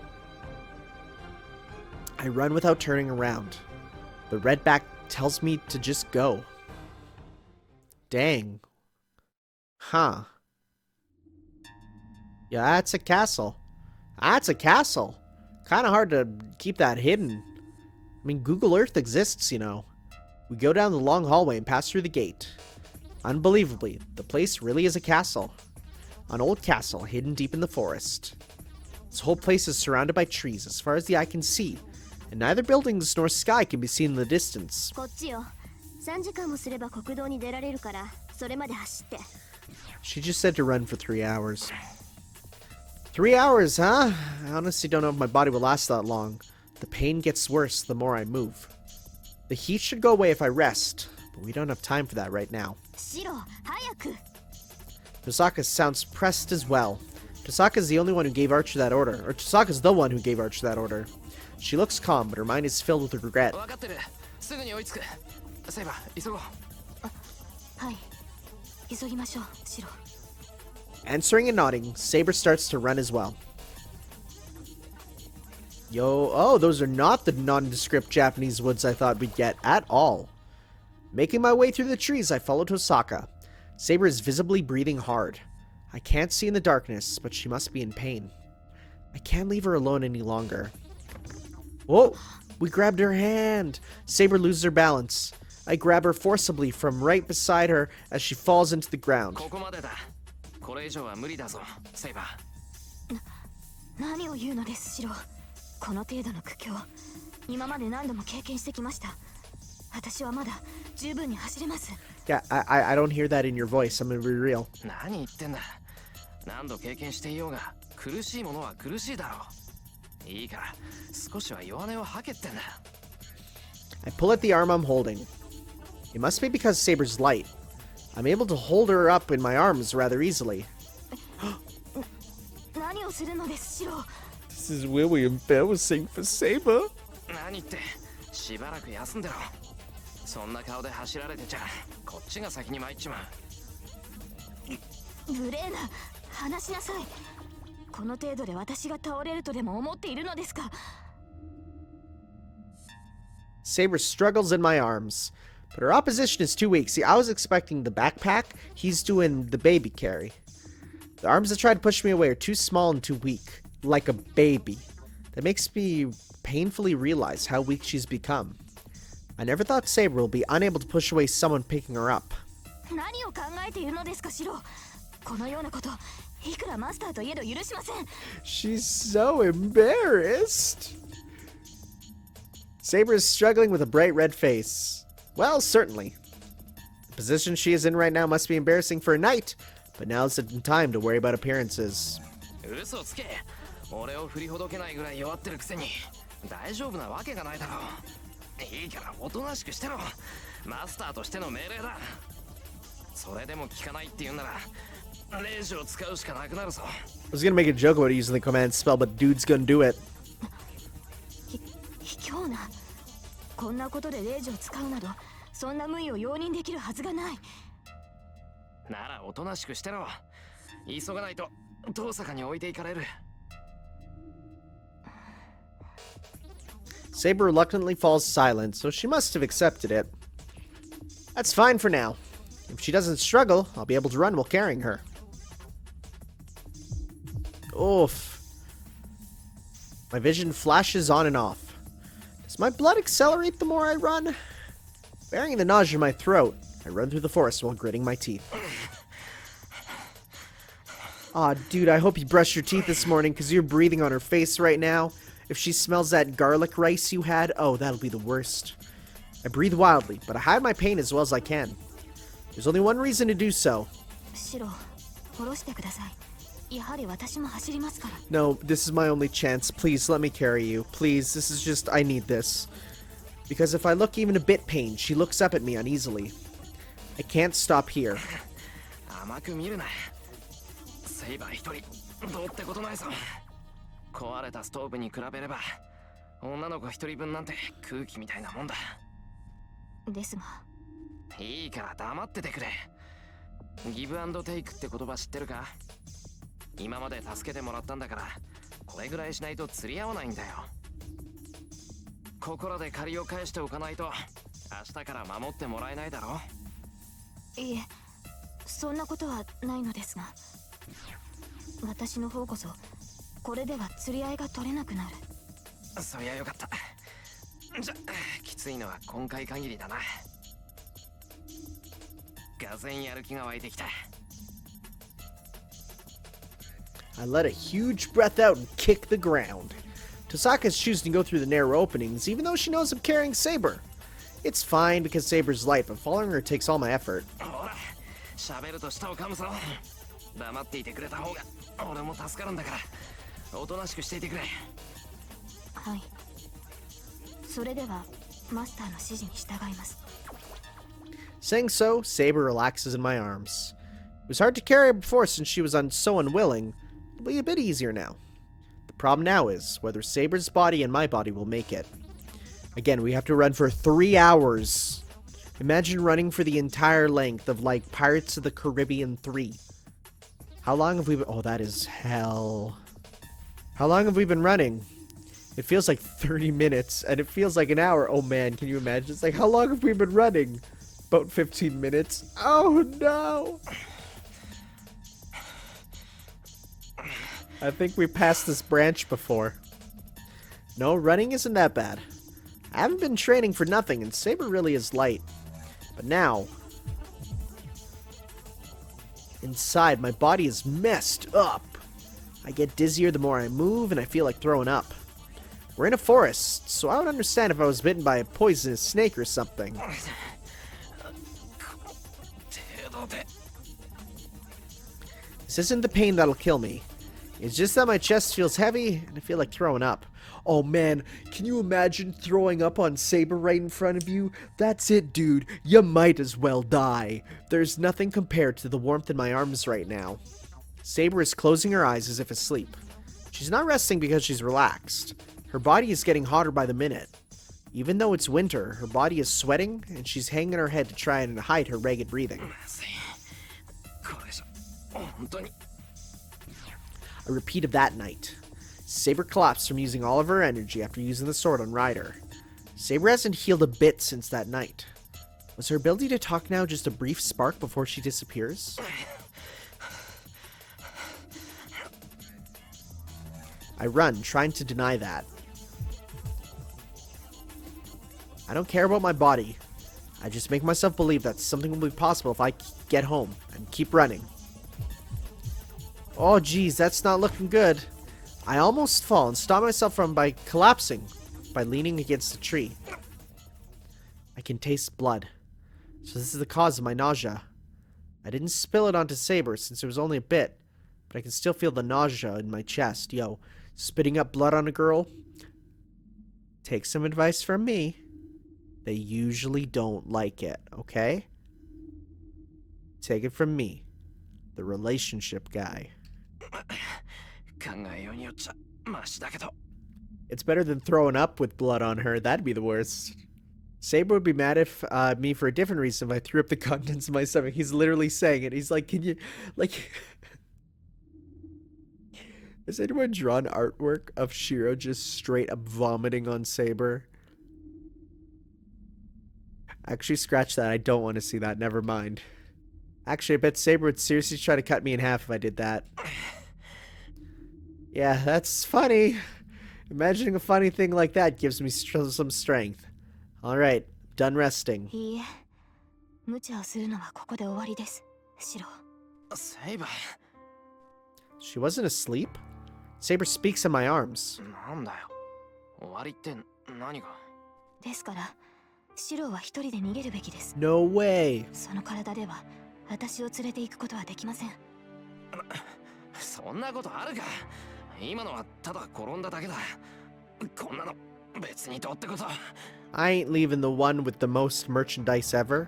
I run without turning around. The red back tells me to just go. Dang. Huh. Yeah, that's a castle. That's a castle. Kind of hard to keep that hidden. I mean, Google Earth exists, you know. We go down the long hallway and pass through the gate. Unbelievably, the place really is a castle. An old castle hidden deep in the forest. This whole place is surrounded by trees as far as the eye can see, and neither buildings nor sky can be seen in the distance. こっちよ。3時間もすれば国道に出られるから、それまで走って。She just said to run for 3 hours. 3 hours, huh? I honestly don't know if my body will last that long. The pain gets worse the more I move. The heat should go away if I rest, but we don't have time for that right now. シロ、早く。 Tosaka sounds pressed as well. Tosaka's the only one who gave Archer that order, or Tosaka's the one who gave Archer that order. She looks calm, but her mind is filled with regret. 分かってる。すぐに追いつく。セイバー、急ごう。はい。急ぎましょう、シロ。 Answering and nodding, Saber starts to run as well. Oh, those are not the nondescript Japanese woods I thought we'd get at all. Making my way through the trees, I follow Tosaka. Saber is visibly breathing hard. I can't see in the darkness, but she must be in pain. I can't leave her alone any longer. Whoa! We grabbed her hand! Saber loses her balance. I grab her forcibly from right beside her as she falls into the ground. ここまでだ。これ以上は無理だぞ、セイバー。何を言うのです、シロ。この程度の苦境、今まで何度も経験してきました。私はまだ十分に走れます。Yeah, I don't hear that in your voice. I'm gonna be real. 何言ってんだ。何度経験していようが、苦しいものは苦しいだろう。いいから、少しは弱音を吐けってんだ。I pull at the arm I'm holding. It must be because Saber's light. I'm able to hold her up in my arms rather easily. 何をするのです、シロ。 This is really embarrassing for Saber. 何言って、しばらく休んでろ。そんな顔で走られてちゃ、こっちが先に参っちまう。無礼な、話しなさい。この程度で私が倒れるとでも思っているのですか。 Saber struggles in my arms, but her opposition is too weak. See, I was expecting the backpack. He's doing the baby carry. The arms that try to push me away are too small and too weak, like a baby. That makes me painfully realize how weak she's become. I never thought Saber will be unable to push away someone picking her up. 何を考えているのですか、シロ。このようなこと、いくらマスターといえど許しません。 She's so embarrassed. Saber is struggling with a bright red face. Well, certainly. The position she is in right now must be embarrassing for a knight, but now's the time to worry about appearances. 嘘つけ。俺を振りほどけないぐらい弱ってるくせに大丈夫なわけがないだろう。いいからおとなしくしてろ。マスターとしての命令だ。それでも聞かないって言うならレイジを使うしかなくなるぞ。I was gonna make a joke about using the command spell, but dude's gonna do it. 卑怯な。こんなことでレイジを使うなど、そんな無意を容認できるはずがない。ならおとなしくしてろ。急がないと遠坂に置いていかれる。Saber reluctantly falls silent, so she must have accepted it. That's fine for now. If she doesn't struggle, I'll be able to run while carrying her. Oof. My vision flashes on and off. Does my blood accelerate the more I run? Bearing the nausea in my throat, I run through the forest while gritting my teeth. Aw, dude, I hope you brushed your teeth this morning, because you're breathing on her face right now. If she smells that garlic rice you had, oh, that'll be the worst. I breathe wildly, but I hide my pain as well as I can. There's only one reason to do so. シロ、下ろしてください。やはり私も走りますから。 No, this is my only chance. Please, let me carry you. Please, this is just, I need this. Because if I look even a bit pained, she looks up at me uneasily. I can't stop here. 甘く見るな。セイバー一人どうってことないぞ。壊れたストーブに比べれば女の子一人分なんて空気みたいなもんだ。ですが、いいから黙っててくれ。ギブアンドテイクって言葉知ってるか？今まで助けてもらったんだからこれぐらいしないと釣り合わないんだよ。ここらで借りを返しておかないと明日から守ってもらえないだろ。いえ、そんなことはないのですが。私の方こそこれでは釣り合いが取れなくなる。そりゃよかった。じゃきついのは今回限りだな。がぜんやる気が湧いてきた。 I let a huge breath out and kick the ground. Tosaka's choosing to go through the narrow openings, even though she knows I'm carrying Saber. It's fine because Saber's light, but following her takes all my effort. ほら、喋ると舌を噛むぞ。黙っていてくれた方が俺も助かるんだから、おとなしくしていてくれ。はい。それではマスターの指示に従います。Saying so, Saber relaxes in my arms. It was hard to carry her before since she was so unwilling. It'll be a bit easier now. The problem now is whether Saber's body and my body will make it. Again, we have to run for 3 hours. Imagine running for the entire length of, like, Pirates of the Caribbean 3. How long have we been... Oh, that is hell. How long have we been running? It feels like 30 minutes, and it feels like an hour. Oh, man, can you imagine? It's like, how long have we been running? About 15 minutes. Oh, no. I think we passed this branch before. No, running isn't that bad. I haven't been training for nothing, and Saber really is light. But now... inside, my body is messed up. I get dizzier the more I move, and I feel like throwing up. We're in a forest, so I would understand if I was bitten by a poisonous snake or something. This isn't the pain that'll kill me. It's just that my chest feels heavy, and I feel like throwing up. Oh man, can you imagine throwing up on Saber right in front of you? That's it, dude. You might as well die. There's nothing compared to the warmth in my arms right now. Saber is closing her eyes as if asleep. She's not resting because she's relaxed. Her body is getting hotter by the minute. Even though it's winter, her body is sweating, and she's hanging her head to try and hide her ragged breathing. A repeat of that night. Saber collapsed from using all of her energy after using the sword on Ryder. Saber hasn't healed a bit since that night. Was her ability to talk now just a brief spark before she disappears? I run, trying to deny that. I don't care about my body. I just make myself believe that something will be possible if I get home and keep running. Oh geez, that's not looking good. I almost fall and stop myself from by collapsing by leaning against a tree. I can taste blood. So this is the cause of my nausea. I didn't spill it onto Saber since it was only a bit, but I can still feel the nausea in my chest. Yo, spitting up blood on a girl? Take some advice from me. They usually don't like it, okay? Take it from me, the relationship guy. It's better than throwing up with blood on her. That'd be the worst. Saber would be mad if me for a different reason if I threw up the contents of my stomach. He's literally saying it. He's like, can you, like... Has anyone drawn artwork of Shiro just straight up vomiting on Saber? Actually, scratch that. I don't want to see that. Never mind. Actually, I bet Saber would seriously try to cut me in half if I did that. Yeah, that's funny. Imagining a funny thing like that gives me some strength. Alright, done resting. いいえ、無茶をするのはここで終わりです、シロ。Saber. She wasn't asleep? Saber speaks in my arms. なんだよ。終わりって何が？ですから、シロは一人で逃げるべきです。 No way. その体では私を連れて行くことはできません。そんなことあるか。今のはただ転んだだけだ。こんなの別にどうってこと。I ain't leaving the one with the most merchandise ever.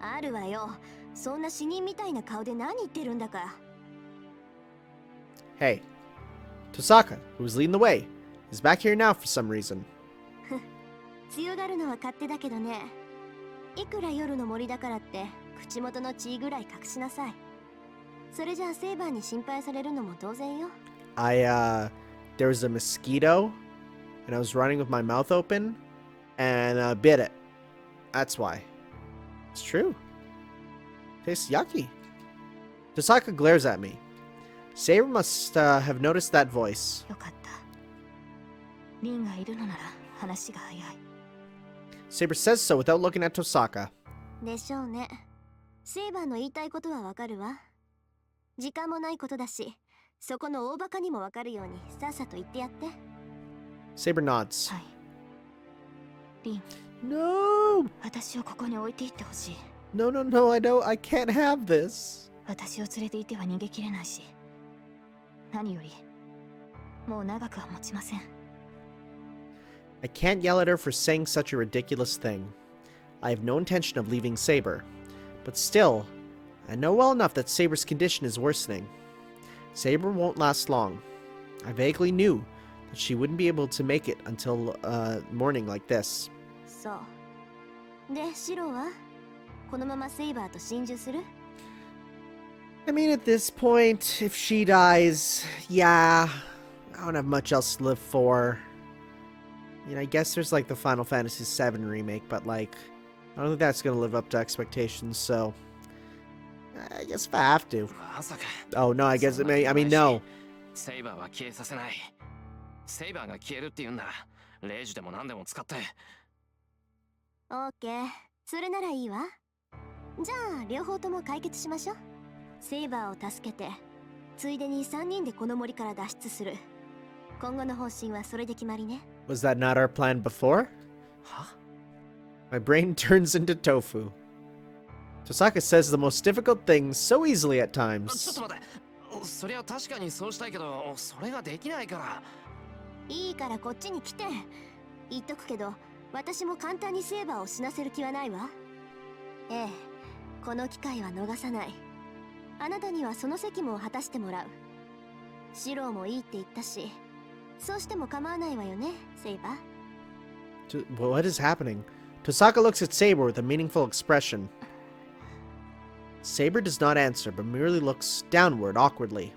あるわよ。そんな死人みたいな顔で何言ってるんだか。Hey, Tosaka, who was leading the way, is back here now for some reason. 強がるのは勝手だけどね。いくら夜の森だからって口元の血ぐらい隠しなさい。それじゃあセイバーに心配されるのも当然よ。There was a mosquito, and I was running with my mouth open, and bit it. That's why. It's true. Tastes yucky. Tosaka glares at me. Saber must have noticed that voice. よかった。リンがいるのなら話が早い。 Saber says so without looking at Tosaka. でしょうね。セイバーの言いたいことはわかるわ。時間もないことだし、そこの大バカにもわかるようにさっさと言ってやって。 Saber nods. はい。リン、 No! 私をここに置いていってほしい。 No, no, no, I don't. I can't have this. 私を連れていては逃げきれないし、何よりもう長くは持ちません。 I can't yell at her for saying such a ridiculous thing. I have no intention of leaving Saber. But still, I know well enough that Saber's condition is worsening. Saber won't last long. I vaguely knew that she wouldn't be able to make it until morning like this. そう。で、シロはこのままセイバーと心中する？ I mean, at this point, if she dies, yeah, I don't have much else to live for. You know, I guess there's like the Final Fantasy VII remake, but like, I don't think that's gonna live up to expectations, so I guess if I have to. まさか Oh, no, I guess it may, I mean, no. セイバーは消えさせない。セイバーが消えるって言うんならレイジでも何でも使って。オーケー。それならいいわ。じゃあ、両方とも解決しましょう。セイバーを助けて、ついでに3人でこの森から脱出する。今後の方針はそれで決まりね。Was that not our plan before? は？ My brain turns into tofu. Tosaka says the most difficult things so easily at ちょっ times. と待って。そりゃ確かにそうしたいけど、それができないから。いいからこっちに来て。言っとくけど、私も簡単にセイバーを死なせる気はないわ。ええ、この機会は逃さない。あなたにはその責務を果たしてもらう。シローもいいって言ったし、そうしても構わないわよね、セイバー。What is happening? Tosaka looks at Saber with a meaningful expression. Saber does not answer, but merely looks downward awkwardly.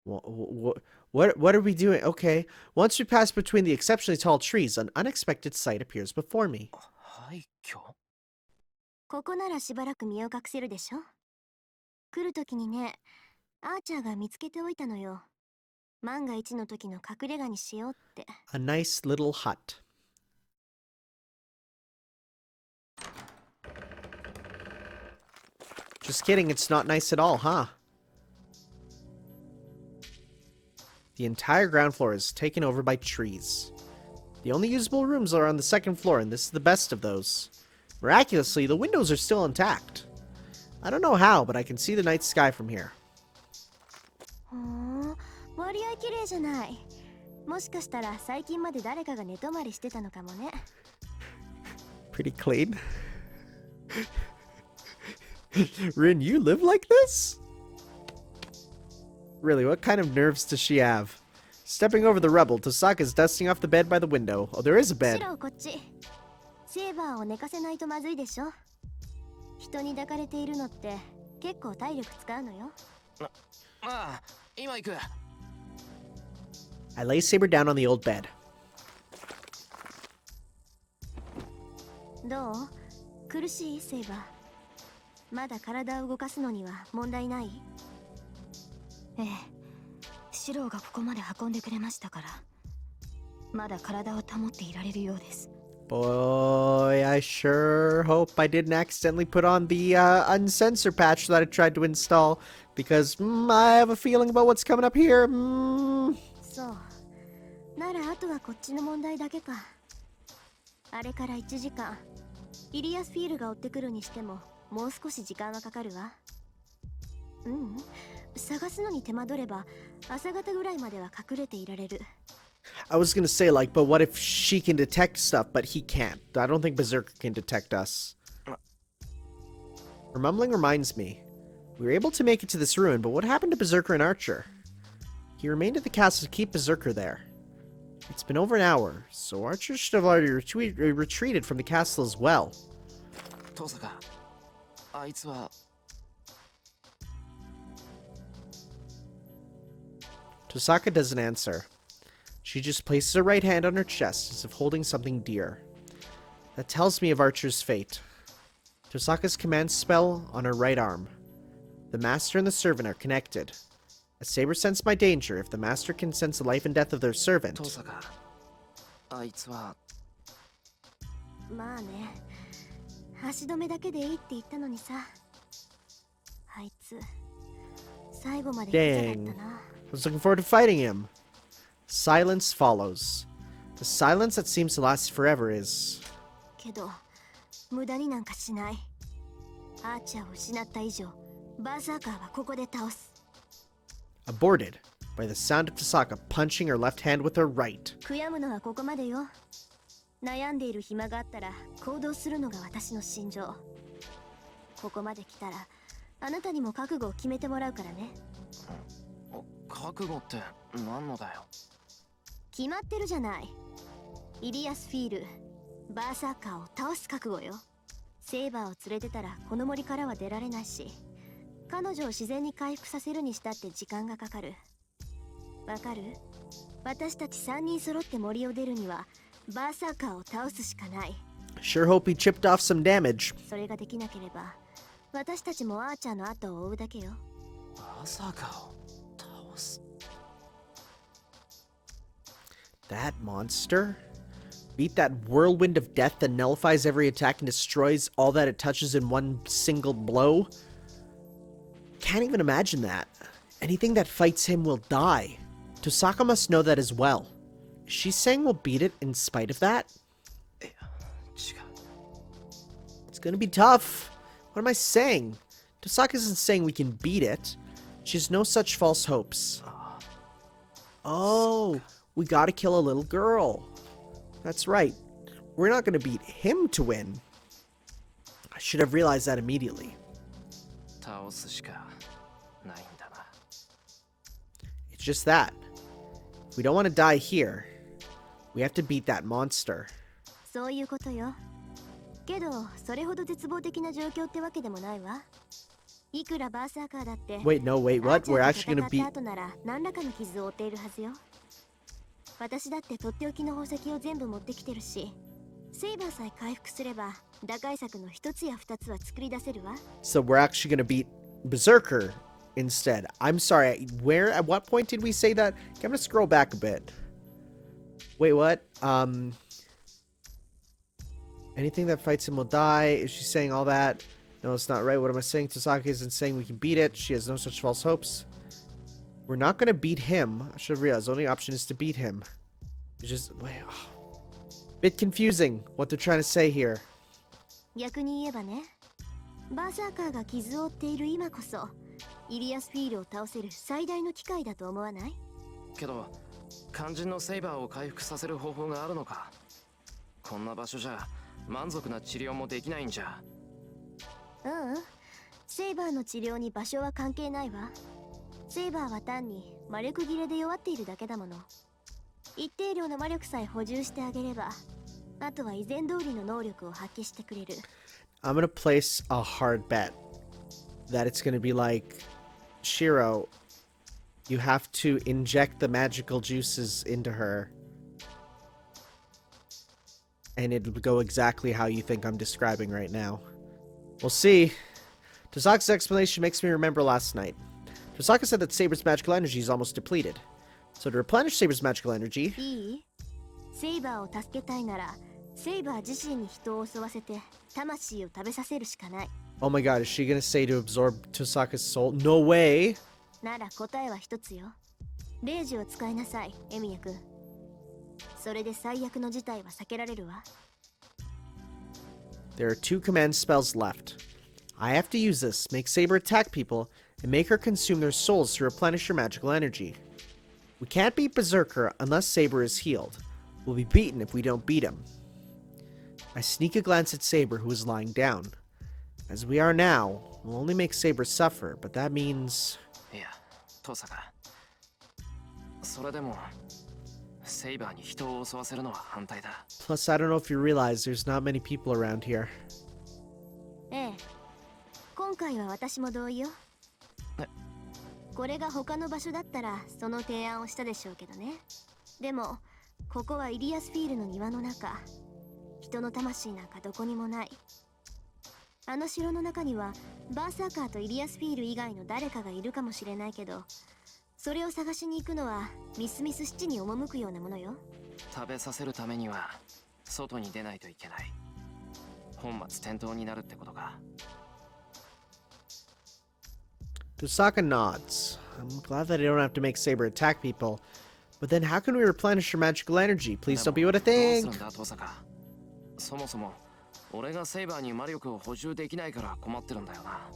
What are we doing? Okay. Once we pass between the exceptionally tall trees, an unexpected sight appears before me. 廃墟？ここならしばらく身を隠せるでしょ。来るときにね、アーチャーが見つけておいたのよ。万が一の時の隠れ家にしようって。A nice little hut. Just kidding, it's not nice at all, huh? The entire ground floor is taken over by trees. The only usable rooms are on the second floor, and this is the best of those. Miraculously, the windows are still intact. I don't know how, but I can see the night sky from here. ほーん、割合綺麗じゃない。もしかしたら最近まで誰かが寝泊まりしてたのかもね。Pretty clean. Rin, you live like this? Really, what kind of nerves does she have? Stepping over the rubble, Tosaka's dusting off the bed by the window. Oh, there is a シ bed. ロこっち。セイバーを寝かせないとまずいでしょ。人に抱かれているのって結構体力使うのよ。ああ、今行く。I lay Saber down on the old bed. どう？苦しいセイバー。まだ体を動かすのには問題ない？ええ、シローがここまで運んでくれましたから、まだ体を保っていられるようです。Boy, I sure hope I didn't accidentally put on the uncensor patch that I tried to install, because I have a feeling about what's coming up here. そう。ならあとはこっちの問題だけか。あれから1時間、イリアスフィールが追ってくるにしても、もう少し時間はかかるわ。うん、探すのに手間取れば、朝方ぐらいまでは隠れていられる。I was gonna say, like, but what if she can detect stuff, but he can't? I don't think Berserker can detect us. Her mumbling reminds me. We were able to make it to this ruin, but what happened to Berserker and Archer? He remained at the castle to keep Berserker there. It's been over an hour, so Archer should have already retreated from the castle as well. 遠坂、あいつは。Tosaka doesn't answer. She just places her right hand on her chest as if holding something dear. That tells me of Archer's fate. Tosaka's command spell on her right arm. The master and the servant are connected. As Saber sensed my danger, if the master can sense the life and death of their servant. 遠坂あいつはまあね、足止めだけでいいって言ったのにさ。あいつ最後まで来たか Dang. ったな。 I was looking forward to fighting him. Silence follows. The silence that seems to last forever is... けど無駄になんかしない。アーチャーを失った以上、バーサーカーはここで倒す。 aborted by the sound of Tosaka punching her left hand with her right. 悔やむのはここまでよ。悩んでいる暇があったら行動するのが私の心情。ここまで来たらあなたにも覚悟を決めてもらうからね。覚悟って何のだよ。決まってるじゃない。イリアスフィール、バーサーカーを倒す覚悟よ。セイバーを連れてたらこの森からは出られないし、彼女を自然に回復させるにしたって時間がかかる。わかる？私たち3人揃って森を出るにはバーサーカーを倒すしかない。 Sure hope he chipped off some damage. それができなければ私たちもアーチャーの後を追うだけよ。バーサーカーを倒す。 That monster? Beat that whirlwind of death that nullifies every attack and destroys all that it touches in one single blow? Can't even imagine that. Anything that fights him will die. Tosaka must know that as well. Is she saying we'll beat it in spite of that? 違う。 It's gonna be tough. What am I saying? Tosaka isn't saying we can beat it. She has no such false hopes. Oh, we gotta kill a little girl. That's right. We're not gonna beat him to win. I should have realized that immediately. 倒すしかないんだな。 It's just that. If we don't want to die here, we have to beat that monster. そういうことよ。けどそれほど絶望的な状況ってわけでもないわ。いくらバーサーカーだって。 Wait, no, wait, what? We're actually gonna アー beat... チャーと戦った後なら何らかの傷を負っているはずよ。私だってとっておきの宝石を全部持ってきてるし、セイバーさえ回復すれば打開策の一つや二つは作り出せるわ。 So we're actually gonna beat Berserker instead. I'm sorry, where, at what point did we say that? Okay, I'm gonna scroll back a bit. Wait, what? Anything that fights him will die. Is she saying all that? No, it's not right. What am I saying? Tosaka isn't saying we can beat it. She has no such false hopes. We're not gonna beat him. I should have realized the only option is to beat him. It's just... Wait, bit confusing what they're trying to say here. 逆に言えばね、バーサーカーが傷を負っている今こそイリアスフィールを倒せる最大の機会だと思わない？けど肝心のセイバーを回復させる方法があるのか。こんな場所じゃ満足な治療もできないんじゃ。ううん、セイバーの治療に場所は関係ないわ。セイバーは単に魔力切れで弱っているだけだもの。一定量の魔力さえ補充してあげれば、あとは以前通りの能力を発揮してくれる。 I'm gonna place a hard bet that it's gonna be like, Shiro, you have to inject the magical juices into her, and it'll go exactly how you think I'm describing right now. We'll see. Tosaka's explanation makes me remember last night. Tosaka said that Saber's magical energy is almost depleted. So to replenish Saber's magical energy... いい？セイバーを助けたいなら、セイバー自身に人を襲わせて魂を食べさせるしかない。 Oh my god, is she gonna say to absorb Tosaka's soul? No way! なら答えは一つよ。レイジを使いなさい、エミヤ君。それで最悪の事態は避けられるわ。 There are 2 command spells left. I have to use this, make Saber attack people, and make her consume their souls to replenish her magical energy. We can't beat Berserker unless Saber is healed. We'll be beaten if we don't beat him. I sneak a glance at Saber, who is lying down. As we are now, we'll only make Saber suffer, but that means... いや、遠坂。それでもセイバーに人を襲わせるのは反対だ。 Plus, I don't know if you realize there's not many people around here. ええ、今回は私も同意よ。これが他の場所だったらその提案をしたでしょうけどね。でもここはイリアスフィールの庭の中、人の魂なんかどこにもない。あの城の中にはバーサーカーとイリアスフィール以外の誰かがいるかもしれないけど、それを探しに行くのはミスミス七に赴くようなものよ。食べさせるためには外に出ないといけない。本末転倒になるってことか。Tusaka nods. I'm glad that I don't have to make Saber attack people. But then how can we replenish her magical energy? Please don't be what I どうす think. るんだ、遠坂。そもそも俺がセイバーに魔力を補充できないから困ってるんだよな。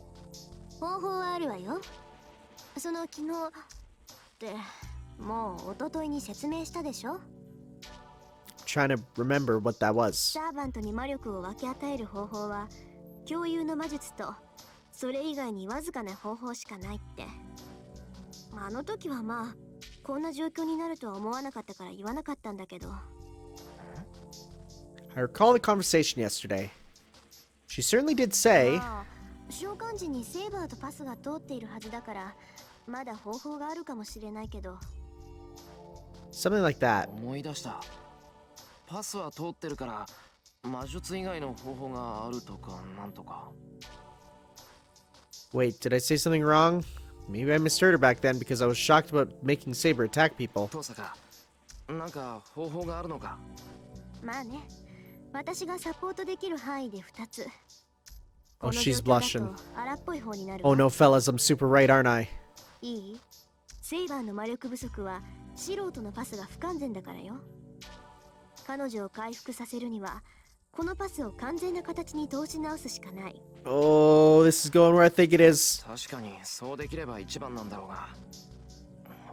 方法はあるわよ。その昨日ってもう一昨日に説明したでしょ。 Trying to remember what that was. サーバントに魔力を分け与える方法は共有の魔術とそれ以外にわずかな方法しかないって。あの時はまあこんな状況になるとは思わなかったから言わなかったんだけど。 I recall the conversation yesterday. She certainly did say, まあ召喚時にセーバーとパスが通っているはずだからまだ方法があるかもしれないけど。 something like that. 思い出した。パスは通ってるから魔術以外の方法があるとかなんとか。 Wait, did I say something wrong? Maybe I misheard her back then because I was shocked about making Saber attack people. 遠坂、なんか方法があるのか。まあね、私がサポートできる範囲で2つ。 Oh, she's blushing. 荒っぽい方になる Oh わ。 no, fellas, I'm super right, aren't I? いい？セイバーの魔力不足は素人のパスが不完全だからよ。彼女を回復させるにはこのパスを完全な形に通し直すしかない。 Oh, this is going where I think it is. 確かにそうできれば一番なんだろうが、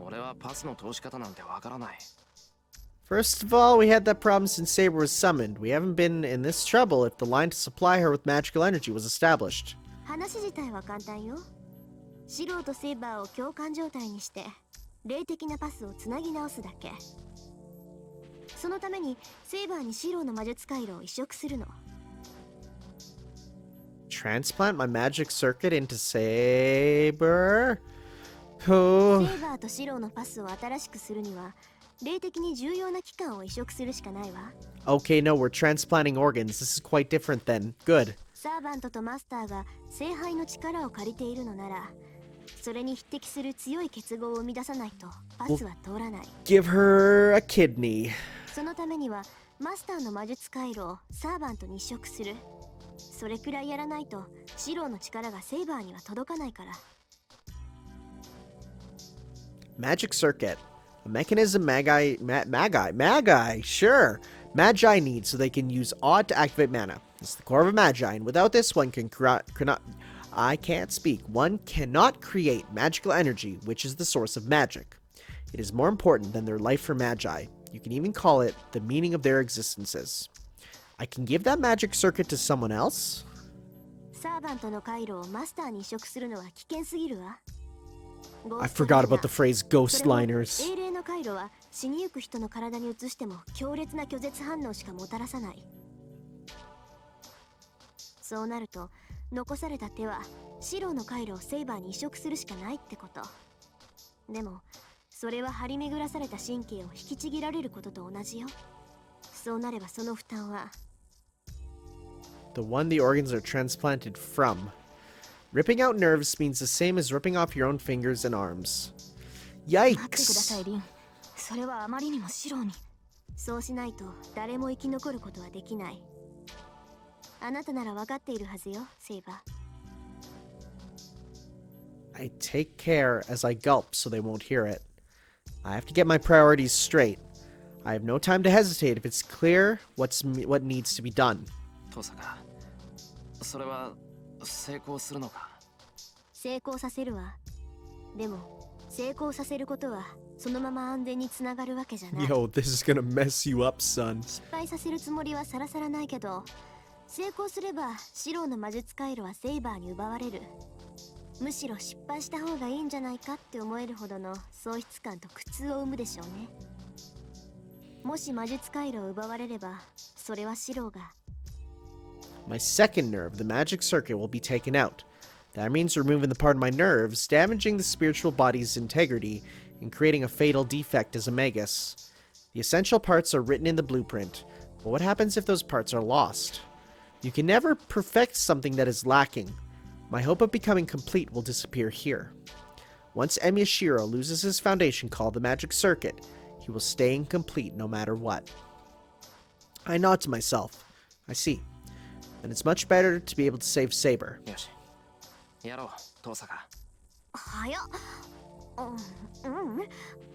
俺はパスの通し方なんてわからない。 First of all, we had that problem since Saber was summoned. We haven't been in this trouble if the line to supply her with magical energy was established. 話自体は簡単よ。素人セイバーを共感状態にして霊的なパスをつなぎ直すだけ。そのためにセイバーに白の魔術回路を移植するの。 Transplant my magic circuit into Saber? Oh. セイバーと白のパスを新しくするには霊的に重要な器官を移植するしかないわ。 Okay, no, we're transplanting organs. This is quite different then. Good. サーバントとマスターが聖杯の力を借りているのなら、それに匹敵する強い結合を生み出さないとパスは通らない。 Give her a kidney. そのためにはマスターの魔術回路をサーバントに移植する。それくらいやらないと白の力がセイバーには届かないから。 Magic circuit. A mechanism Magi, sure. Magi need so they can use odd to activate mana. It's the core of a Magi, and without this, one cannot. I can't speak. One cannot create magical energy, which is the source of magic. It is more important than their life for Magi. You can even call it the meaning of their existences. I can give that magic circuit to someone else? サーバントの回路をマスターに移植するのは危険すぎるわ。 I forgot about the phrase ghost liners. 英霊の回路は死にゆく人の体に移しても強烈な拒絶反応しかもたらさない。そうなると残された手は白の回路をセイバーに移植するしかないってこと。でもそれは張り巡らされた神経を引きちぎられることと同じよ。そうなればその負担は The one the organs are transplanted from. Ripping out nerves means the same as ripping off your own fingers and arms. 待ってくだ Yikes! さいリン。それはあまりにも白に。そうしないと誰も生き残ることはできない。あなたなら分かっているはずよ、セイバー。 I take care as I gulp so they won't hear it. I have to get my priorities straight. I have no time to hesitate if it's clear what needs to be done. 遠坂、それは成功するのか。成功させるわ。でも成功させることはそのまま安全につながるわけじゃない。 Yo, this is gonna mess you up, son. 失敗させるつもりはさらさらないけど、成功すれば白の魔術回路はセイバーに奪われる。むしろ失敗した方がいいんじゃないかって思えるほどの喪失感と苦痛を生むでしょうね。もし魔術回路を奪われれば、それは白が My second nerve, the magic circuit, will be taken out. That means removing the part of my nerves, damaging the spiritual body's integrity, and creating a fatal defect as a magus. The essential parts are written in the blueprint, but what happens if those parts are lost? You can never perfect something that is lacking. My hope of becoming complete will disappear here. Once Emyashiro loses his foundation called the Magic Circuit, he will stay incomplete no matter what. I nod to myself. I see. And it's much better to be able to save Saber. よしやろう遠坂。早っ。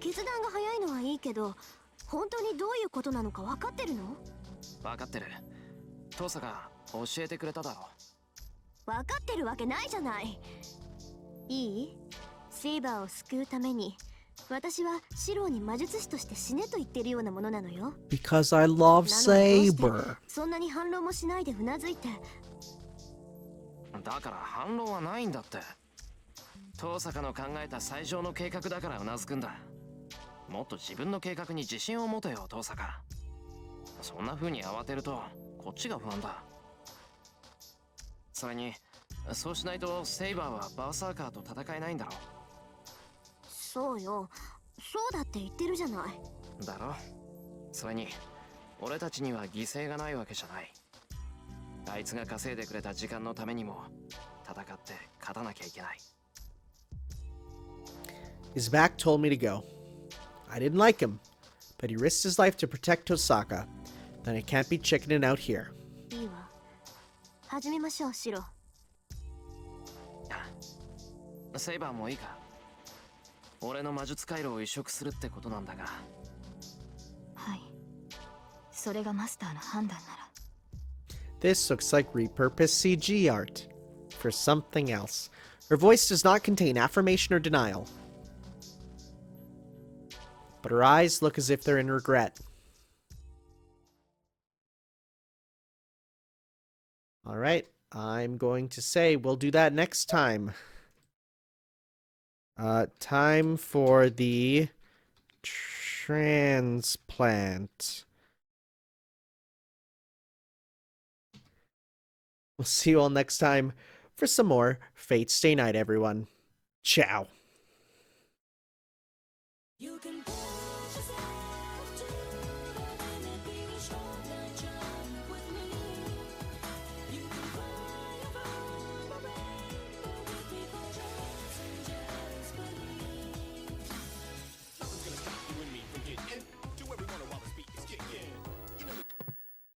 決断が早いのはいいけど、本当にどういうことなのか分かってるの？分かってる。遠坂教えてくれただろ。分かってるわけないじゃない。いい？セイバーを救うために、私はシローに魔術師として死ねと言ってるようなものなのよ。Because I love Saber. そんなに反論もしないでうなずいて。だから反論はないんだって。遠坂の考えた最上の計画だからうなずくんだ。もっと自分の計画に自信を持てよ遠坂。そんな風に慌てるとこっちが不安だ。それにそうしないとセイバーはバーサーカーと戦えないんだろ。そうよ、そうだって言ってるじゃない。だろ。それに俺たちには犠牲がないわけじゃない。あいつが稼いでくれた時間のためにも戦って勝たなきゃいけない。His back told me to go. I didn't like him, but he risked his life to protect Tosaka. Then I can't be chickening out here. いいわ。始めましょう、シロ。セイバーもいいか。俺の魔術回路を移植するってことなんだが。はい。それがマスターの判断なら。This looks like repurposed CG art for something else. Her voice does not contain affirmation or denial, but her eyes look as if they're in regret. Alright, I'm going to say we'll do that next time. Time for the transplant. We'll see you all next time for some more Fate Stay Night, everyone. Ciao.